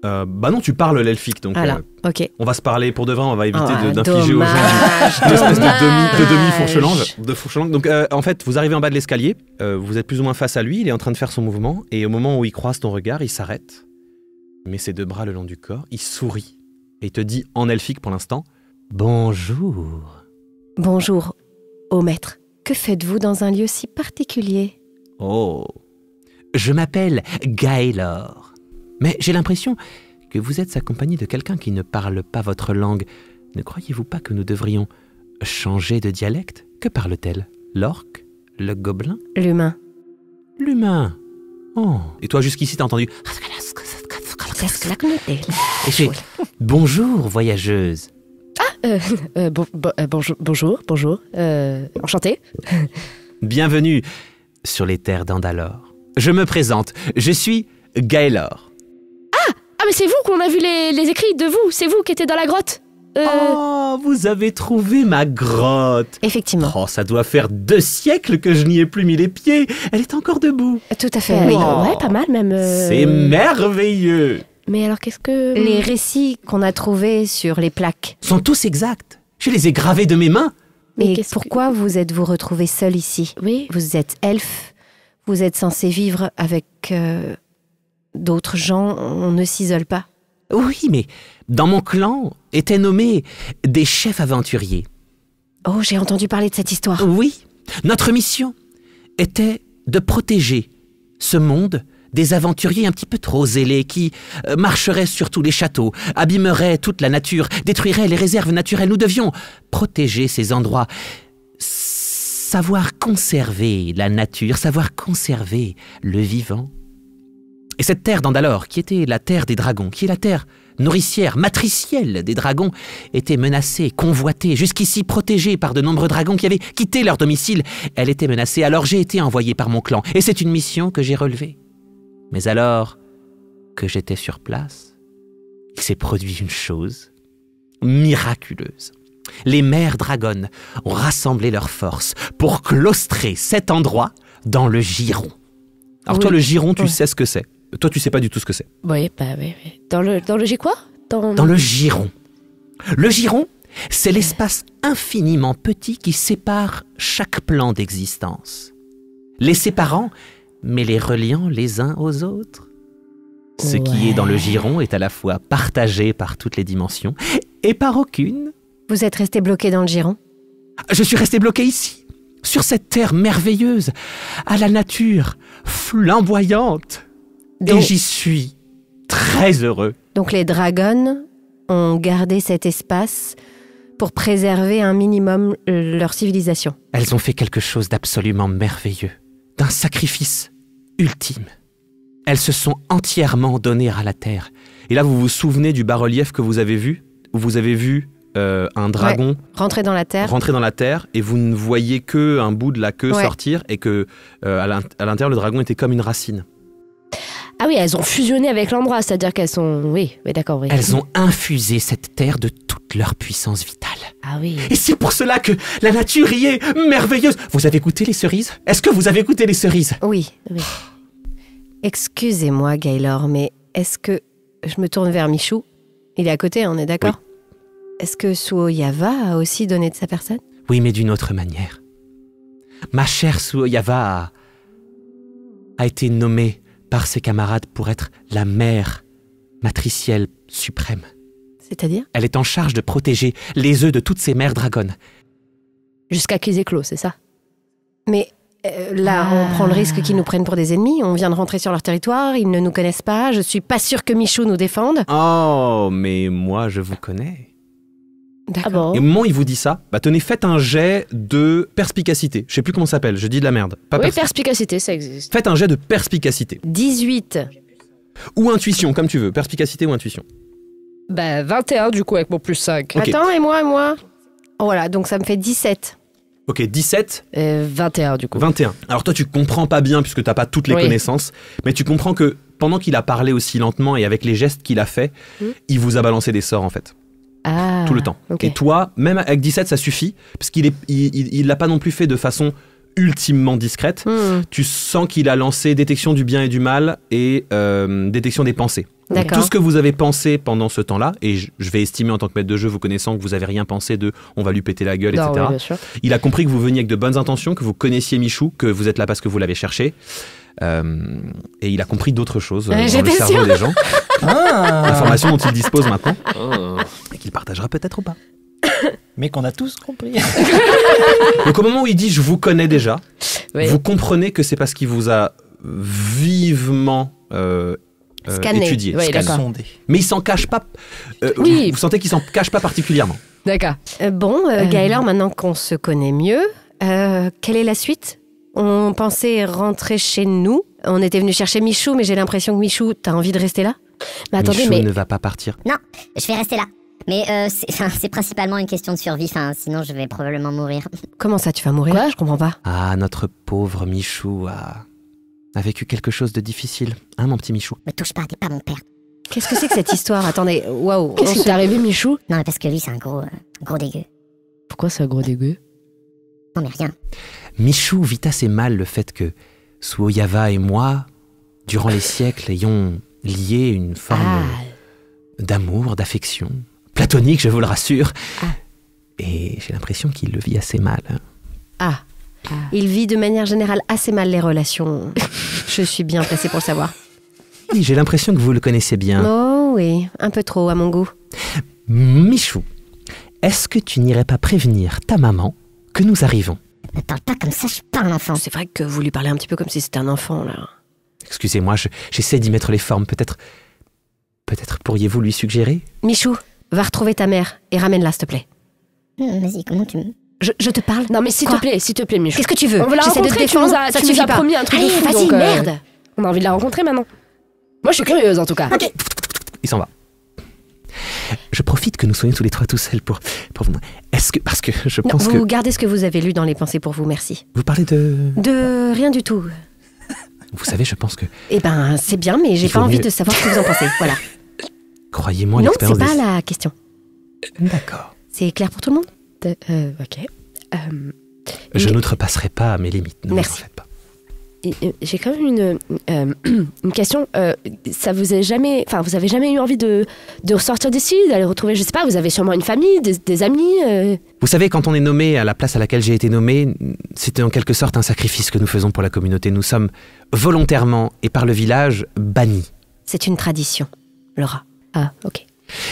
Bah non, tu parles l'elfique, donc Voilà. Ok. on va se parler pour de vrai, on va éviter Ah, d'infliger aux gens dommage, une espèce dommage. de demi-fourche-langue. Donc en fait, vous arrivez en bas de l'escalier, vous êtes plus ou moins face à lui, il est en train de faire son mouvement, et au moment où il croise ton regard, il s'arrête, il met ses deux bras le long du corps, il sourit, et il te dit en elfique pour l'instant, « Bonjour. Bonjour, ô maître. Que faites-vous dans un lieu si particulier? Oh, je m'appelle Gaelor. Mais j'ai l'impression que vous êtes accompagné de quelqu'un qui ne parle pas votre langue. Ne croyez-vous pas que nous devrions changer de dialecte? Que parle-t-elle? L'orque? Le gobelin? L'humain. L'humain? Oh. Et toi, jusqu'ici, t'as entendu... Et fait, bonjour, voyageuse. Bonjour. Enchanté. Bienvenue sur les terres d'Andalor. Je me présente, je suis Gaelor. Ah, mais c'est vous qu'on a vu les écrits de vous. C'est vous qui étiez dans la grotte. Oh, vous avez trouvé ma grotte. Effectivement. Oh, ça doit faire 2 siècles que je n'y ai plus mis les pieds. Elle est encore debout. Tout à fait, oui. Ouais, pas mal même. C'est merveilleux. Mais alors qu'est-ce que... Les récits qu'on a trouvés sur les plaques. Sont tous exacts. Je les ai gravés de mes mains. Mais Et qu'est-ce pourquoi vous êtes-vous retrouvé seul ici? Oui. Vous êtes elfe, vous êtes censé vivre avec d'autres gens, on ne s'isole pas. Oui, mais dans mon clan étaient nommés des chefs aventuriers. Oh, j'ai entendu parler de cette histoire. Oui, notre mission était de protéger ce monde des aventuriers un petit peu trop zélés qui marcheraient sur tous les châteaux, abîmeraient toute la nature, détruiraient les réserves naturelles. Nous devions protéger ces endroits, savoir conserver la nature, savoir conserver le vivant. Et cette terre d'Andalore, qui était la terre des dragons, qui est la terre nourricière, matricielle des dragons, était menacée, convoitée, jusqu'ici protégée par de nombreux dragons qui avaient quitté leur domicile. Elle était menacée, alors j'ai été envoyé par mon clan, et c'est une mission que j'ai relevée. Mais alors que j'étais sur place, il s'est produit une chose miraculeuse. Les mères dragonnes ont rassemblé leurs forces pour claustrer cet endroit dans le giron. Alors toi, le giron, tu sais ce que c'est. Toi, tu sais pas du tout ce que c'est. Oui, bah oui. Dans le G quoi Dans le giron. Le giron, c'est l'espace infiniment petit qui sépare chaque plan d'existence. Les séparant, mais les reliant les uns aux autres. Ce qui est dans le giron est à la fois partagé par toutes les dimensions et par aucune. Vous êtes resté bloqué dans le giron? Je suis resté bloqué ici, sur cette terre merveilleuse, à la nature flamboyante. Et j'y suis très heureux. Donc les dragons ont gardé cet espace pour préserver un minimum leur civilisation. Elles ont fait quelque chose d'absolument merveilleux, d'un sacrifice ultime. Elles se sont entièrement données à la terre. Et là, vous vous souvenez du bas-relief que vous avez vu, où vous avez vu un dragon rentrer dans la terre, et vous ne voyez que un bout de la queue sortir, et que à l'intérieur, le dragon était comme une racine. Ah oui, elles ont fusionné avec l'endroit, c'est-à-dire qu'elles sont... Oui, d'accord, oui. Elles ont infusé cette terre de toute leur puissance vitale. Ah oui. Et c'est pour cela que la nature y est merveilleuse. Vous avez goûté les cerises? Est-ce que vous avez goûté les cerises? Oui. Excusez-moi, Gaylor, mais est-ce que... Je me tourne vers Michou. Il est à côté, on est d'accord? Oui. Est-ce que Suoyava a aussi donné de sa personne? Oui, mais d'une autre manière. Ma chère Suoyava a été nommée par ses camarades pour être la mère matricielle suprême. C'est-à-dire? Elle est en charge de protéger les œufs de toutes ces mères dragonnes. Jusqu'à qu'ils éclosent, c'est ça? Mais là, on prend le risque qu'ils nous prennent pour des ennemis. On vient de rentrer sur leur territoire, ils ne nous connaissent pas. Je suis pas sûre que Michou nous défende. Oh, mais moi, je vous connais. D'accord. Ah bon? Et au moment où il vous dit ça, tenez, faites un jet de perspicacité. Je sais plus comment ça s'appelle, je dis de la merde. Oui, perspicacité, ça existe. Faites un jet de perspicacité. 18. Ou intuition, comme tu veux. Perspicacité ou intuition. 21 du coup avec mon plus 5. Ok. Attends, et moi Voilà, donc ça me fait 17. Ok, 17. 21 du coup. 21. Alors toi, tu comprends pas bien puisque t'as pas toutes les connaissances, mais tu comprends que pendant qu'il a parlé aussi lentement et avec les gestes qu'il a fait, il vous a balancé des sorts en fait. Ah, tout le temps. Okay. Et toi, même avec 17, ça suffit, parce qu'il l'a pas non plus fait de façon ultimement discrète. Tu sens qu'il a lancé détection du bien et du mal et détection des pensées. Donc, tout ce que vous avez pensé pendant ce temps-là, et je vais estimer en tant que maître de jeu, vous connaissant, que vous avez rien pensé de on va lui péter la gueule, non, etc. Oui, bien sûr. Il a compris que vous veniez avec de bonnes intentions, que vous connaissiez Michou, que vous êtes là parce que vous l'avez cherché. Et il a compris d'autres choses dans le cerveau des gens. Informations dont il dispose maintenant. Et qu'il partagera peut-être ou pas. Mais qu'on a tous compris. Donc au moment où il dit « je vous connais déjà vous comprenez que c'est parce qu'il vous a vivement étudié. Sondé. Mais il s'en cache pas. Vous sentez qu'il s'en cache pas particulièrement. D'accord. Gaëlor, maintenant qu'on se connaît mieux, quelle est la suite? On pensait rentrer chez nous. On était venu chercher Michou, mais j'ai l'impression que Michou, t'as envie de rester là? Mais attendez, Michou ne va pas partir. Non, je vais rester là. Mais c'est principalement une question de survie, sinon je vais probablement mourir. Comment ça, tu vas mourir? Quoi? Je comprends pas. Ah, notre pauvre Michou a vécu quelque chose de difficile. Hein, mon petit Michou? Me touche pas, t'es pas mon père. Qu'est-ce que c'est que cette histoire? Attendez, waouh. Qu'est-ce qui t'est arrivé, Michou? Non, mais parce que lui, c'est un gros dégueu. Pourquoi c'est un gros dégueu? Non, mais rien. Michou vit assez mal le fait que Suoyava et moi, durant les siècles, ayons lié une forme d'amour, d'affection, platonique, je vous le rassure. Et j'ai l'impression qu'il le vit assez mal. Il vit de manière générale assez mal les relations. Je suis bien placée pour le savoir. Oui, j'ai l'impression que vous le connaissez bien. Oh oui, un peu trop à mon goût. Michou, est-ce que tu n'irais pas prévenir ta maman que nous arrivons? Ne parle pas comme ça, je suis pas un enfant. C'est vrai que vous lui parlez un petit peu comme si c'était un enfant, là. Excusez-moi, j'essaie d'y mettre les formes. Peut-être pourriez-vous lui suggérer? Michou, va retrouver ta mère et ramène-la, s'il te plaît. Vas-y, comment tu me... Je te parle. Non mais s'il te plaît, Michou. Qu'est-ce que tu veux? On veut la J'essaie de te rencontrer, tu nous défendre, as, ça tu te nous as suffit pas. promis un truc de Allez, fou, vas-y, donc, merde. On a envie de la rencontrer maintenant. Moi je suis curieuse en tout cas. Il s'en va. Je profite que nous soyons tous les trois tout seuls pour vous. Est-ce que... Parce que je Non, pense que... vous gardez ce que vous avez lu dans les pensées pour vous, merci. Vous parlez de... De rien du tout. Vous savez, je pense que... Eh ben, c'est bien, mais j'ai Il faut pas envie mieux- de savoir ce que vous en pensez. Voilà. Croyez-moi, Non, c'est l'expérience... pas la question. D'accord. C'est clair pour tout le monde? Ok. Je Mais- n'outrepasserai pas mes limites, ne vous en Merci. faites pas. J'ai quand même une question. Ça vous avez jamais eu envie de ressortir d'ici, d'aller retrouver, je sais pas, vous avez sûrement une famille, des amis. Vous savez, quand on est nommé à la place à laquelle j'ai été nommé, c'était en quelque sorte un sacrifice que nous faisons pour la communauté. Nous sommes volontairement et par le village bannis. C'est une tradition, Laura. Ah, ok.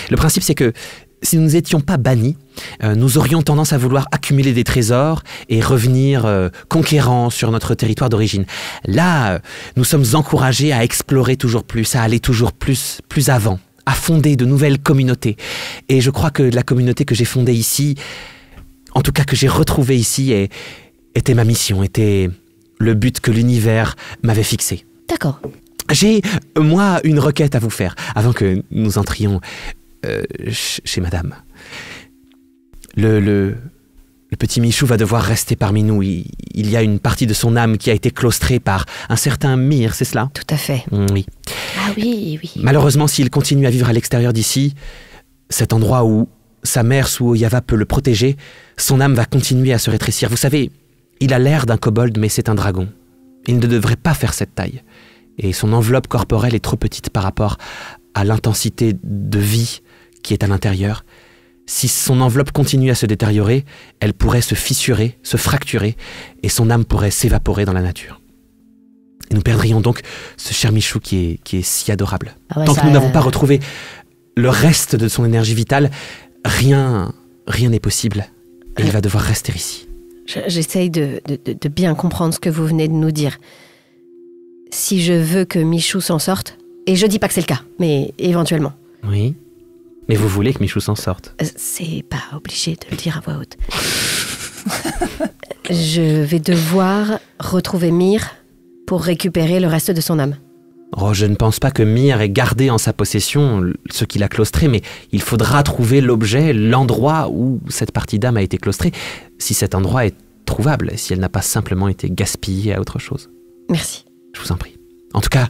Le principe, c'est que si nous n'étions pas bannis, nous aurions tendance à vouloir accumuler des trésors et revenir conquérants sur notre territoire d'origine. Là, nous sommes encouragés à explorer toujours plus, à aller toujours plus avant, à fonder de nouvelles communautés. Et je crois que la communauté que j'ai fondée ici, en tout cas que j'ai retrouvée ici, était ma mission, était le but que l'univers m'avait fixé. D'accord. J'ai, moi, une requête à vous faire, avant que nous entrions chez madame. Le petit Michou va devoir rester parmi nous. Il y a une partie de son âme qui a été claustrée par un certain Mir, c'est cela? Tout à fait. Oui. Ah oui. Malheureusement, s'il continue à vivre à l'extérieur d'ici, cet endroit où sa mère Suoyava peut le protéger, son âme va continuer à se rétrécir. Vous savez, il a l'air d'un kobold, mais c'est un dragon. Il ne devrait pas faire cette taille. Et son enveloppe corporelle est trop petite par rapport à l'intensité de vie qui est à l'intérieur. Si son enveloppe continue à se détériorer, elle pourrait se fissurer, se fracturer, et son âme pourrait s'évaporer dans la nature. Et nous perdrions donc ce cher Michou qui est si adorable. Ah ouais, Tant ça, que nous n'avons pas retrouvé le reste de son énergie vitale, rien n'est possible. Et il va devoir rester ici. J'essaye de bien comprendre ce que vous venez de nous dire. Si je veux que Michou s'en sorte, et je dis pas que c'est le cas, mais éventuellement. Oui. Mais vous voulez que Michou s'en sorte? C'est pas obligé de le dire à voix haute. Je vais devoir retrouver Mir pour récupérer le reste de son âme. Oh, je ne pense pas que Mir ait gardé en sa possession ce qu'il a claustré, mais il faudra trouver l'objet, l'endroit où cette partie d'âme a été claustrée, si cet endroit est trouvable, si elle n'a pas simplement été gaspillée à autre chose. Merci. Je vous en prie. En tout cas,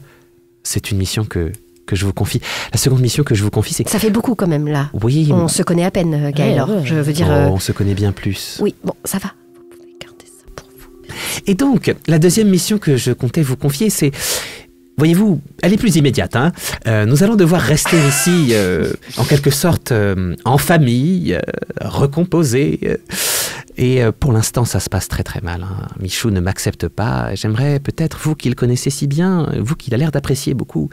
c'est une mission que je vous confie. La seconde mission que je vous confie, c'est que... Ça fait beaucoup quand même, là. Oui, On se connaît à peine, Gaëlor. Ouais. Je veux dire... on se connaît bien plus. Oui, bon, ça va. Vous pouvez garder ça pour vous. Et donc, la deuxième mission que je comptais vous confier, c'est... Voyez-vous, elle est plus immédiate. Hein. Nous allons devoir rester ici, en quelque sorte, en famille, recomposés. Et pour l'instant, ça se passe très très mal. Hein. Michou ne m'accepte pas. J'aimerais peut-être, vous qui le connaissez si bien, vous qui a l'air d'apprécier beaucoup,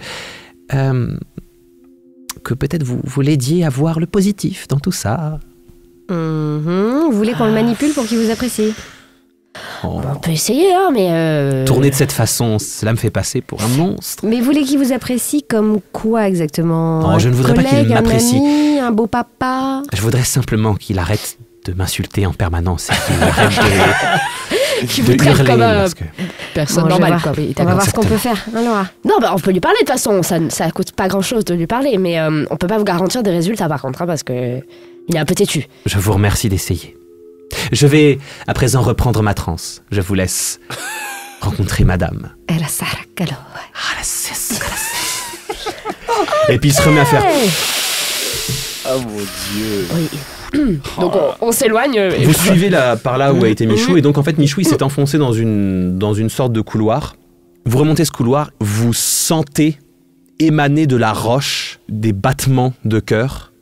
que peut-être vous l'aidiez à voir le positif dans tout ça. Vous voulez qu'on le manipule pour qu'il vous apprécie? Oh. On peut essayer, hein, mais... Tourner de cette façon, cela me fait passer pour un monstre. Mais vous voulez qu'il vous apprécie comme quoi exactement? Non, je ne voudrais pas qu'il collègue, m'apprécie. Un ami, un beau papa? Je voudrais simplement qu'il arrête de m'insulter en permanence et qu'il arrête Qui de vous traite hurler. comme Parce que... personne Bon, je normale, vais quoi. Oui, On va d'accord. voir ce qu'on peut faire, hein, Laura? Non, bah, on peut lui parler de toute façon, ça coûte pas grand-chose de lui parler, mais on peut pas vous garantir des résultats par contre, hein, parce que il est un peu têtu. Je vous remercie d'essayer. Je vais à présent reprendre ma transe. Je vous laisse rencontrer madame. Et puis il se remet à faire. Ah mon Dieu. Oui. Donc on s'éloigne. Et Vous suivez par là où a été Michou, et donc en fait Michou il s'est enfoncé dans une sorte de couloir. Vous remontez ce couloir, vous sentez émaner de la roche des battements de cœur,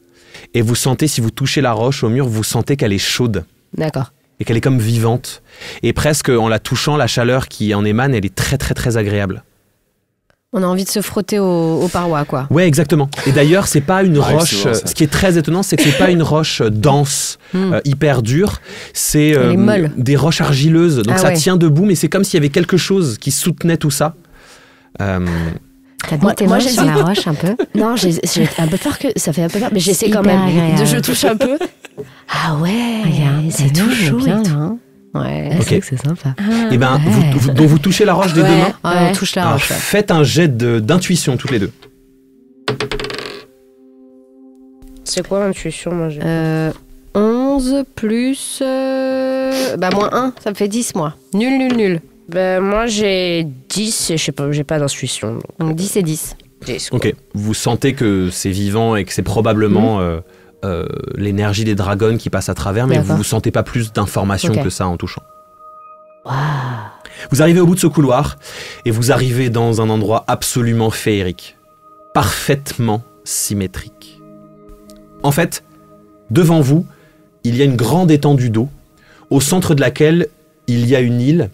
et vous sentez, si vous touchez la roche au mur, vous sentez qu'elle est chaude. D'accord. Et qu'elle est comme vivante. Et presque en la touchant, la chaleur qui en émane, elle est très très très agréable. On a envie de se frotter aux parois, quoi. Ouais, exactement. Et d'ailleurs, c'est pas une roche. c'est bon, ça. Ce qui est très étonnant, c'est que c'est pas une roche dense, hyper dure. C'est Elle est molle. des roches argileuses. Donc Ah ça ouais. tient debout, mais c'est comme s'il y avait quelque chose qui soutenait tout ça. T'as Moi, mis tes mains j'ai sur dit- la roche un peu. Non, j'ai un peu peur que ça fait un peu peur, mais j'essaie C'est quand hyper même. agréable. Je touche un peu. Ah ouais, c'est tout chaud. bien, et tout. là. Hein. Ouais. Ok. C'est vrai que c'est sympa. Et ben, ouais. donc vous touchez la roche des deux mains. Ouais, on touche la Alors, roche. faites un jet d'intuition toutes les deux. C'est quoi l'intuition, moi 11 plus... moins 1, ça me fait 10, moi. Nul. Ben, moi j'ai 10 et je sais pas, j'ai pas d'intuition. Donc 10 et 10. 10, quoi. Ok. Vous sentez que c'est vivant et que c'est probablement l'énergie des dragons qui passe à travers, mais D'accord. vous ne sentez pas plus d'informations Ok. que ça en touchant. Waouh. Vous arrivez au bout de ce couloir et vous arrivez dans un endroit absolument féerique, parfaitement symétrique. En fait, devant vous, il y a une grande étendue d'eau, au centre de laquelle il y a une île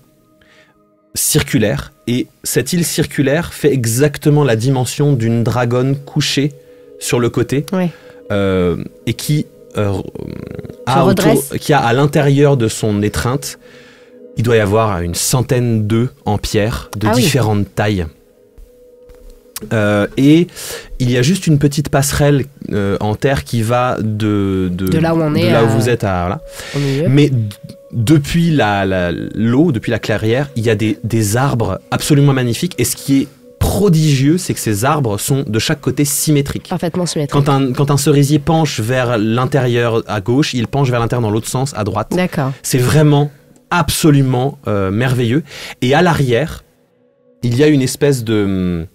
circulaire, et cette île circulaire fait exactement la dimension d'une dragonne couchée sur le côté, Ouais. et qui Se redresse. qui a à l'intérieur de son étreinte, il doit y avoir une centaine d'œufs en pierre de Ah oui. différentes tailles. Et il y a juste une petite passerelle en terre qui va de là où on est de là où à- vous êtes à voilà. Au milieu. Mais depuis l'eau, depuis la clairière, il y a des arbres absolument magnifiques. Et ce qui est prodigieux, c'est que ces arbres sont de chaque côté symétriques. Parfaitement symétrique. Quand un cerisier penche vers l'intérieur à gauche, il penche vers l'intérieur dans l'autre sens à droite. D'accord. C'est vraiment absolument merveilleux. Et à l'arrière, il y a une espèce de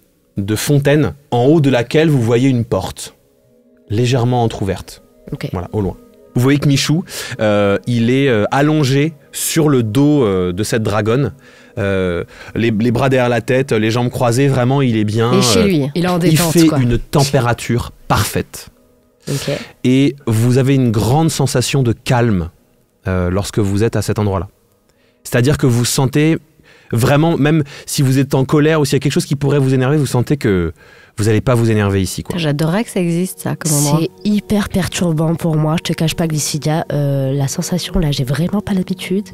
fontaine en haut de laquelle vous voyez une porte légèrement entrouverte. Ok. Voilà, au loin. Vous voyez que Michou, il est allongé sur le dos de cette dragonne, les bras derrière la tête, les jambes croisées, vraiment il est bien. Et chez lui. Il est en Il détente, fait quoi. une température parfaite. Ok. Et vous avez une grande sensation de calme lorsque vous êtes à cet endroit-là. C'est-à-dire que vous sentez vraiment, même si vous êtes en colère ou s'il y a quelque chose qui pourrait vous énerver, vous sentez que vous n'allez pas vous énerver ici, quoi. J'adorerais que ça existe, ça, comme endroit. C'est hyper perturbant pour moi, je te cache pas, Glycidia. La sensation là, j'ai vraiment pas l'habitude.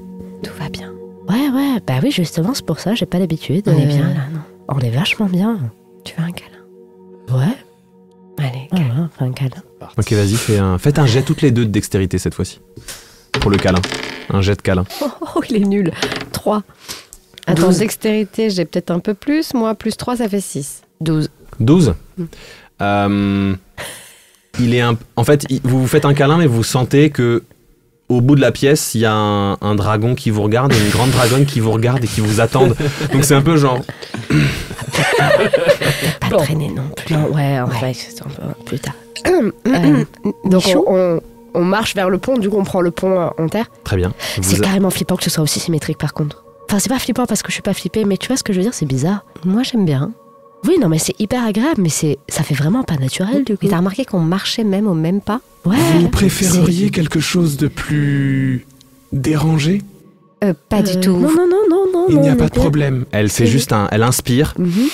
Tout va bien. Ouais, bah oui, justement, c'est pour ça, j'ai pas l'habitude. On est bien, là, non? On est vachement bien. Tu veux un câlin? Ouais. Allez, Ouais, câlin. enfin, un câlin. Ok, vas-y, faites un jet toutes les deux de dextérité cette fois-ci. Pour le câlin. Un jet de câlin. Oh, il est nul. 3. Attends, dextérité, j'ai peut-être un peu plus. Moi, plus 3, ça fait 6. 12. 12. Il est en fait, vous vous faites un câlin, mais vous sentez que au bout de la pièce, il y a un dragon qui vous regarde, et une grande dragonne qui vous regarde et qui vous attendent. Donc c'est un peu genre... Pas Bon. traîner non plus. Non, ouais, en fait, c'est un peu plus tard. Donc, Donc on marche vers le pont, du coup on prend le pont en terre. Très bien. C'est Vous- carrément flippant que ce soit aussi symétrique par contre. Enfin, c'est pas flippant parce que je suis pas flippée, mais tu vois ce que je veux dire, c'est bizarre. moi, j'aime bien. Oui, non, mais c'est hyper agréable, mais ça fait vraiment pas naturel du coup. Et t'as remarqué qu'on marchait même au même pas? Ouais. Vous préféreriez quelque chose de plus dérangé? Pas du tout. Non. Il n'y a on pas est de problème. Elle fait C'est- juste elle inspire, Mhm.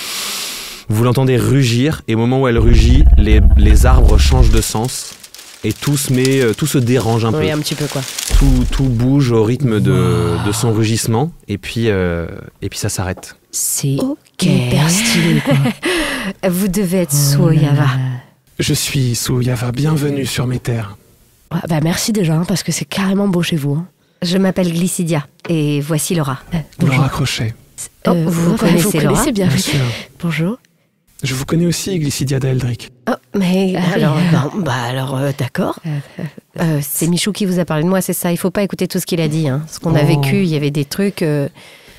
vous l'entendez rugir, et au moment où elle rugit, les arbres changent de sens, et tout se dérange un peu. Oui, un petit peu quoi. Tout bouge au rythme de son rugissement, et puis ça s'arrête. C'est Ok. hyper stylé quoi. Vous devez être Oh Soyava. Je suis Souyava, bienvenue sur mes terres. Ouais, bah merci déjà, hein, parce que c'est carrément beau chez vous. Hein. Je m'appelle Glycidia et voici Laura. Laura Crochet. Oh, vous connaissez Laura? connaissez bien. Bien oui. sûr. Bonjour. Je vous connais aussi, Glycidia d'Eldric. Oh, mais Ah oui. alors, d'accord. C'est Michou qui vous a parlé de moi, c'est ça. Il faut pas écouter tout ce qu'il a dit. Hein. Ce qu'on a Oh. vécu, il y avait des trucs.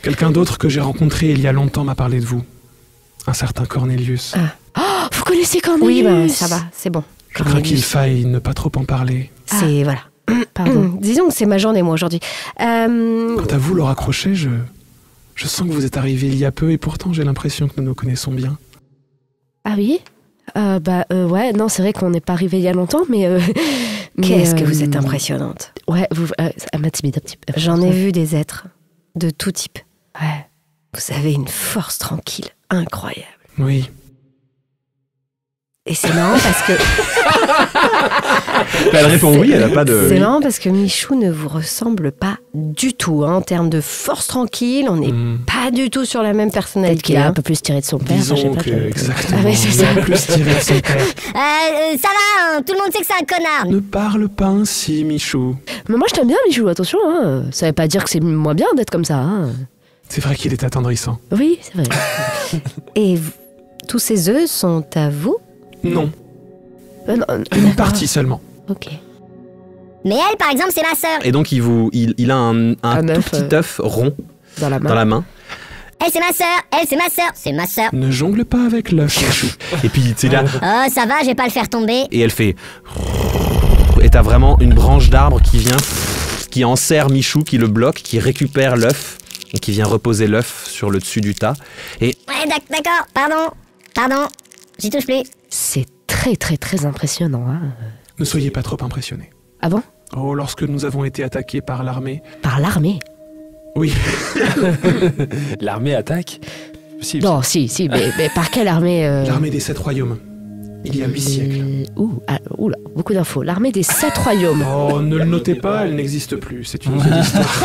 Quelqu'un d'autre que j'ai rencontré il y a longtemps m'a parlé de vous. Un certain Cornelius. Vous connaissez Cornelius? Oui, ben ça va, c'est bon. Je crains qu'il faille ne pas trop en parler. C'est voilà. Pardon. Disons que c'est ma journée moi aujourd'hui. Quant à vous, Laura Crochet, je sens que vous êtes arrivée il y a peu et pourtant j'ai l'impression que nous nous connaissons bien. Ah oui? Ouais, non, c'est vrai qu'on n'est pas arrivé il y a longtemps, mais... Qu'est-ce que vous êtes impressionnante. Ouais, elle m'intimide un petit peu. J'en ai vu des êtres de tout type. Ouais. Vous avez une force tranquille, incroyable. Oui. Et c'est marrant parce que... Elle répond oui, elle n'a pas de... C'est marrant parce que Michou ne vous ressemble pas du tout. En termes de force tranquille, on n'est pas du tout sur la même Peut-être personnalité. qu'il a un peu plus tiré de son père. Disons je sais pas, que, je- exactement, Ah ouais, c'est ça. bien plus tiré de son père. Ça va, hein, tout le monde sait que c'est un connard. Ne parle pas ainsi, Michou. Mais moi, je t'aime bien, Michou, attention. Hein. Ça veut pas dire que c'est moins bien d'être comme ça. Hein. C'est vrai qu'il est attendrissant. Oui, c'est vrai. Et tous ces œufs sont à vous? Non, Non, une partie seulement. ok. Mais elle, par exemple, c'est ma sœur. Et donc, il a un Un tout œuf, petit œuf rond Dans la main. dans la main. Elle, c'est ma sœur. Elle, c'est ma sœur. C'est ma sœur. Ne jongle pas avec l'œuf, Michou. Et puis, tu sais, là... Oh, ça va, je vais pas le faire tomber. Et elle fait... Et t'as vraiment une branche d'arbre qui vient, qui enserre Michou, qui le bloque, qui récupère l'œuf, et qui vient reposer l'œuf sur le dessus du tas. Et Ouais, d'accord, pardon. J'y touche plus. C'est très, très, très impressionnant. Hein. Ne soyez pas trop impressionnés. Ah bon? Oh, lorsque nous avons été attaqués par l'armée... Par l'armée? Oui, L'armée attaque? Possible. Non, si, mais par quelle armée l'armée des 7 royaumes. Il y a 8 siècles. Oula, beaucoup d'infos. L'armée des 7 royaumes. Oh, ne le notez pas, elle n'existe plus. C'est une vieille histoire.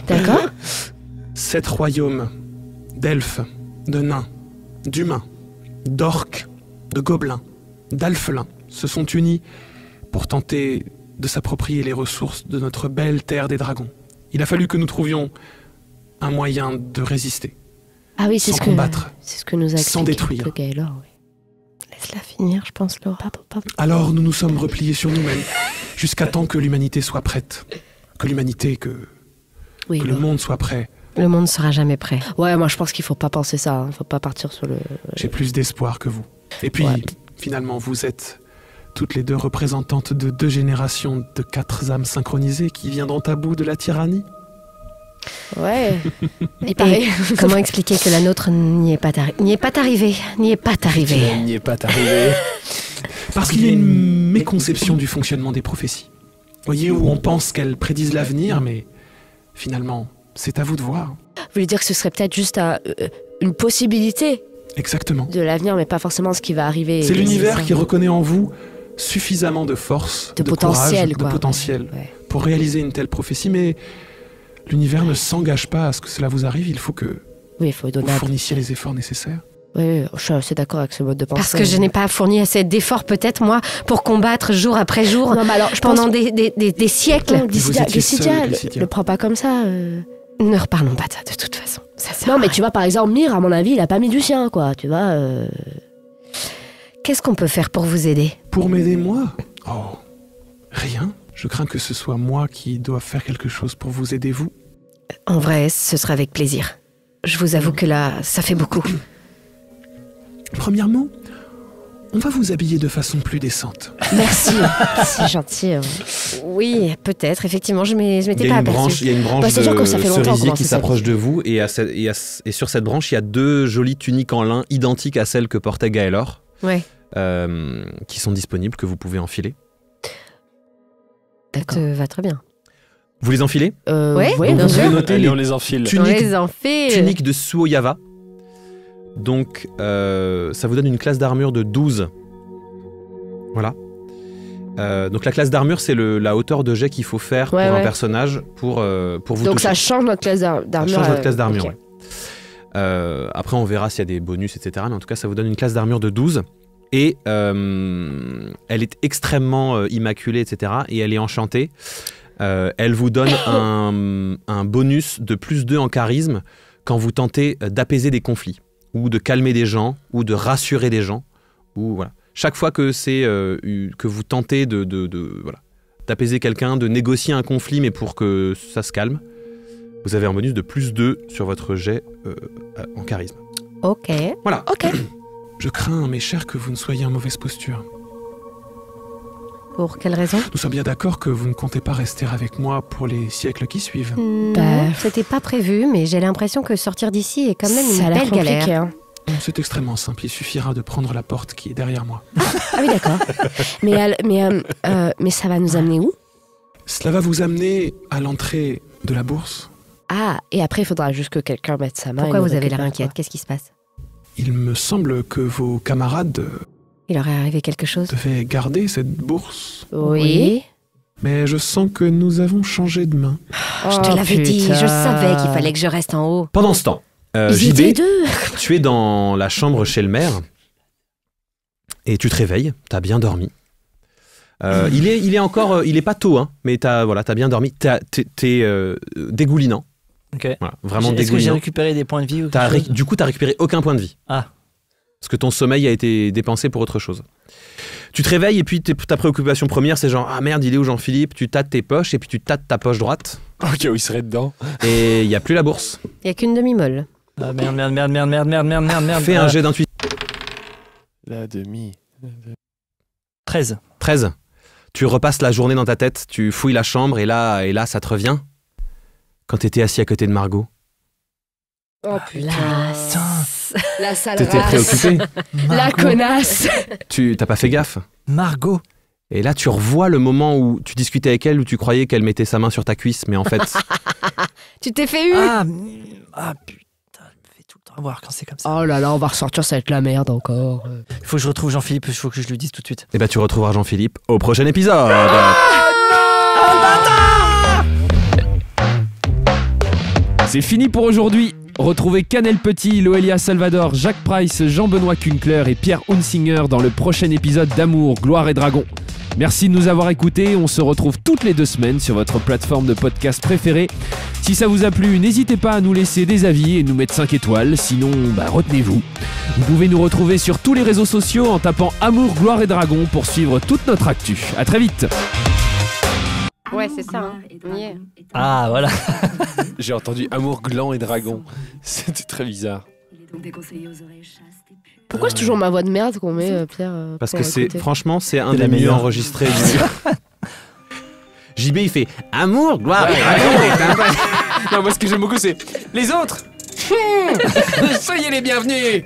D'accord? 7 royaumes d'elfes, de nains, d'humains, d'orques, de gobelins, d'alphelins se sont unis pour tenter de s'approprier les ressources de notre belle terre des dragons. Il a fallu que nous trouvions un moyen de résister, Ah oui, c'est sans ce que combattre, c'est ce que nous a sans expliqué détruire. le Gaëlor, oui. Laisse-la finir, je pense, Laura. Pardon. Alors nous nous sommes repliés sur nous-mêmes, jusqu'à temps que l'humanité soit prête. Que l'humanité, que Oui, le bon. monde soit prêt. Le monde ne sera jamais prêt. Ouais, moi je pense qu'il faut pas penser ça. Hein. Faut pas partir sur le. J'ai plus d'espoir que vous. Et puis, Ouais. finalement, vous êtes toutes les deux représentantes de 2 générations de 4 âmes synchronisées qui viendront à bout de la tyrannie. Ouais. Il Et paraît. comment expliquer que la nôtre n'y est pas arrivée? N'y est pas arrivée. Elle n'y est pas arrivé. Parce qu'il y a une méconception du fonctionnement des prophéties. Voyez, où on pense qu'elles prédisent l'avenir, mais finalement, c'est à vous de voir. Vous voulez dire que ce serait peut-être juste une possibilité Exactement. de l'avenir, mais pas forcément ce qui va arriver. C'est l'univers ça. qui reconnaît en vous suffisamment de force, De potentiel, courage, quoi. de potentiel Ouais. pour réaliser une telle prophétie, mais l'univers ne s'engage pas à ce que cela vous arrive. Il faut que Oui, il faut vous donner. fournissiez les efforts nécessaires. Oui, je suis assez d'accord avec ce mode de pensée. Parce que je n'ai pas fourni assez d'efforts, peut-être, moi, pour combattre jour après jour, Non, mais alors, je pense. pendant des siècles. Non, Glycidia, étiez seule, Glycidia, Glycidia. le prends pas comme ça. Ne reparlons pas de ça, de toute façon. Ça sert à Non, mais rien. tu vois, par exemple, Mire, à mon avis, il a pas mis du sien, quoi. Tu vois. Qu'est-ce qu'on peut faire pour vous aider? Pour m'aider, moi? Oh, rien. Je crains que ce soit moi qui doive faire quelque chose pour vous aider, vous. En vrai, ce sera avec plaisir. Je vous avoue que là, ça fait beaucoup. Premièrement, on va vous habiller de façon plus décente. Merci, c'est gentil. Oui, peut-être, effectivement, je il m'étais y pas a une branche, aperçue. il y a une branche Bah, c'est sûr que ça de fait longtemps cerisier qu'on qui sait ça. s'approche de vous. Et sur cette branche, il y a 2 jolies tuniques en lin identiques à celles que portait Gaëlor, Ouais, qui sont disponibles, que vous pouvez enfiler. ça te va très bien. Vous les enfilez? Ouais, oui, Donc, bien vous sûr. pouvez noter Allez, les on les enfile. On tuniques les enfile. tunique de Suoyava. Donc, ça vous donne une classe d'armure de 12. Voilà. Donc, la classe d'armure, c'est la hauteur de jet qu'il faut faire Ouais, pour un ouais. personnage pour vous Donc toucher. ça change notre classe Ça d'armure. change votre classe d'armure, ok. ouais. Après, on verra s'il y a des bonus, etc. Mais en tout cas, ça vous donne une classe d'armure de 12. Et elle est extrêmement immaculée, etc. Et elle est enchantée. Elle vous donne un bonus de plus 2 en charisme quand vous tentez d'apaiser des conflits, ou de calmer des gens, ou de rassurer des gens. Ou, voilà. Chaque fois que, que vous tentez d'apaiser quelqu'un, de négocier un conflit, mais pour que ça se calme, vous avez un bonus de plus 2 sur votre jet en charisme. Ok. Voilà. Ok. Je crains, mes chers, que vous ne soyez en mauvaise posture. Pour quelle raison? Nous sommes bien d'accord que vous ne comptez pas rester avec moi pour les siècles qui suivent. Non, c'était pas prévu, mais j'ai l'impression que sortir d'ici est quand même Ça a une l'air belle compliqué, galère. hein. C'est extrêmement simple, il suffira de prendre la porte qui est derrière moi. Ah oui, d'accord. Mais ça va nous amener où? Cela va vous amener à l'entrée de la bourse. Ah, et après, il faudra juste que quelqu'un mette sa main. Pourquoi et nous vous avez l'air récupère, inquiète? quoi. Qu'est-ce qui se passe? Il me semble que vos camarades Il aurait arrivé quelque chose? devaient garder cette bourse. Oui. Mais je sens que nous avons changé de main. Je te l'avais dit, je savais qu'il fallait que je reste en haut. Pendant ce temps, Ils étaient JB, deux. tu es dans la chambre chez le maire et tu te réveilles, t'as bien dormi. Il est encore, il est pas tôt, hein, mais t'as bien dormi. T'es dégoulinant. Ok. Voilà, vraiment Est-ce que j'ai dégoulinant. récupéré des points de vie ou quelque chose Du coup, t'as récupéré aucun point de vie. Ah. Parce que ton sommeil a été dépensé pour autre chose. Tu te réveilles et puis ta préoccupation première, c'est genre, ah merde, il est où Jean-Philippe? Tu tâtes tes poches et puis tu tâtes ta poche droite Au cas où il serait dedans. et il n'y a plus la bourse. Il n'y a qu'une demi-molle. Ah, merde. Fais un jet d'intuition. La demi. 13. 13. Tu repasses la journée dans ta tête, tu fouilles la chambre et là ça te revient. Quand t'étais assis à côté de Margot. Oh Putain. La sale T'étais race. préoccupé. La Margot. connasse. Tu t'as pas fait gaffe. Margot. Et là, tu revois le moment où tu discutais avec elle, où tu croyais qu'elle mettait sa main sur ta cuisse, mais en fait, Tu t'es fait eu? Ah putain, je me fais tout le temps avoir quand c'est comme ça. Oh là là, on va ressortir, ça va être la merde encore. Il faut que je retrouve Jean-Philippe, il faut que je lui dise tout de suite. eh ben, tu retrouveras Jean-Philippe au prochain épisode. C'est fini pour aujourd'hui. Retrouvez Canel Petit, Loelia Salvador, Jacques Price, Jean-Benoît Kunkler et Pierre Hunsinger dans le prochain épisode d'Amour, Gloire et Dragon. Merci de nous avoir écoutés. On se retrouve toutes les 2 semaines sur votre plateforme de podcast préférée. Si ça vous a plu, n'hésitez pas à nous laisser des avis et nous mettre 5 étoiles. Sinon, retenez-vous. Vous pouvez nous retrouver sur tous les réseaux sociaux en tapant Amour, Gloire et Dragon pour suivre toute notre actu. À très vite. Ouais, c'est ça. Hein. On y est. Ah, voilà. J'ai entendu Amour, Gland et Dragon. C'était très bizarre. Pourquoi c'est toujours ma voix de merde qu'on met, Pierre Parce pour que écouter franchement, c'est un C'est des la mieux meilleure. enregistrés. JB, il fait Amour, gloire. Non, moi ce que j'aime beaucoup c'est les autres. Soyez les bienvenus.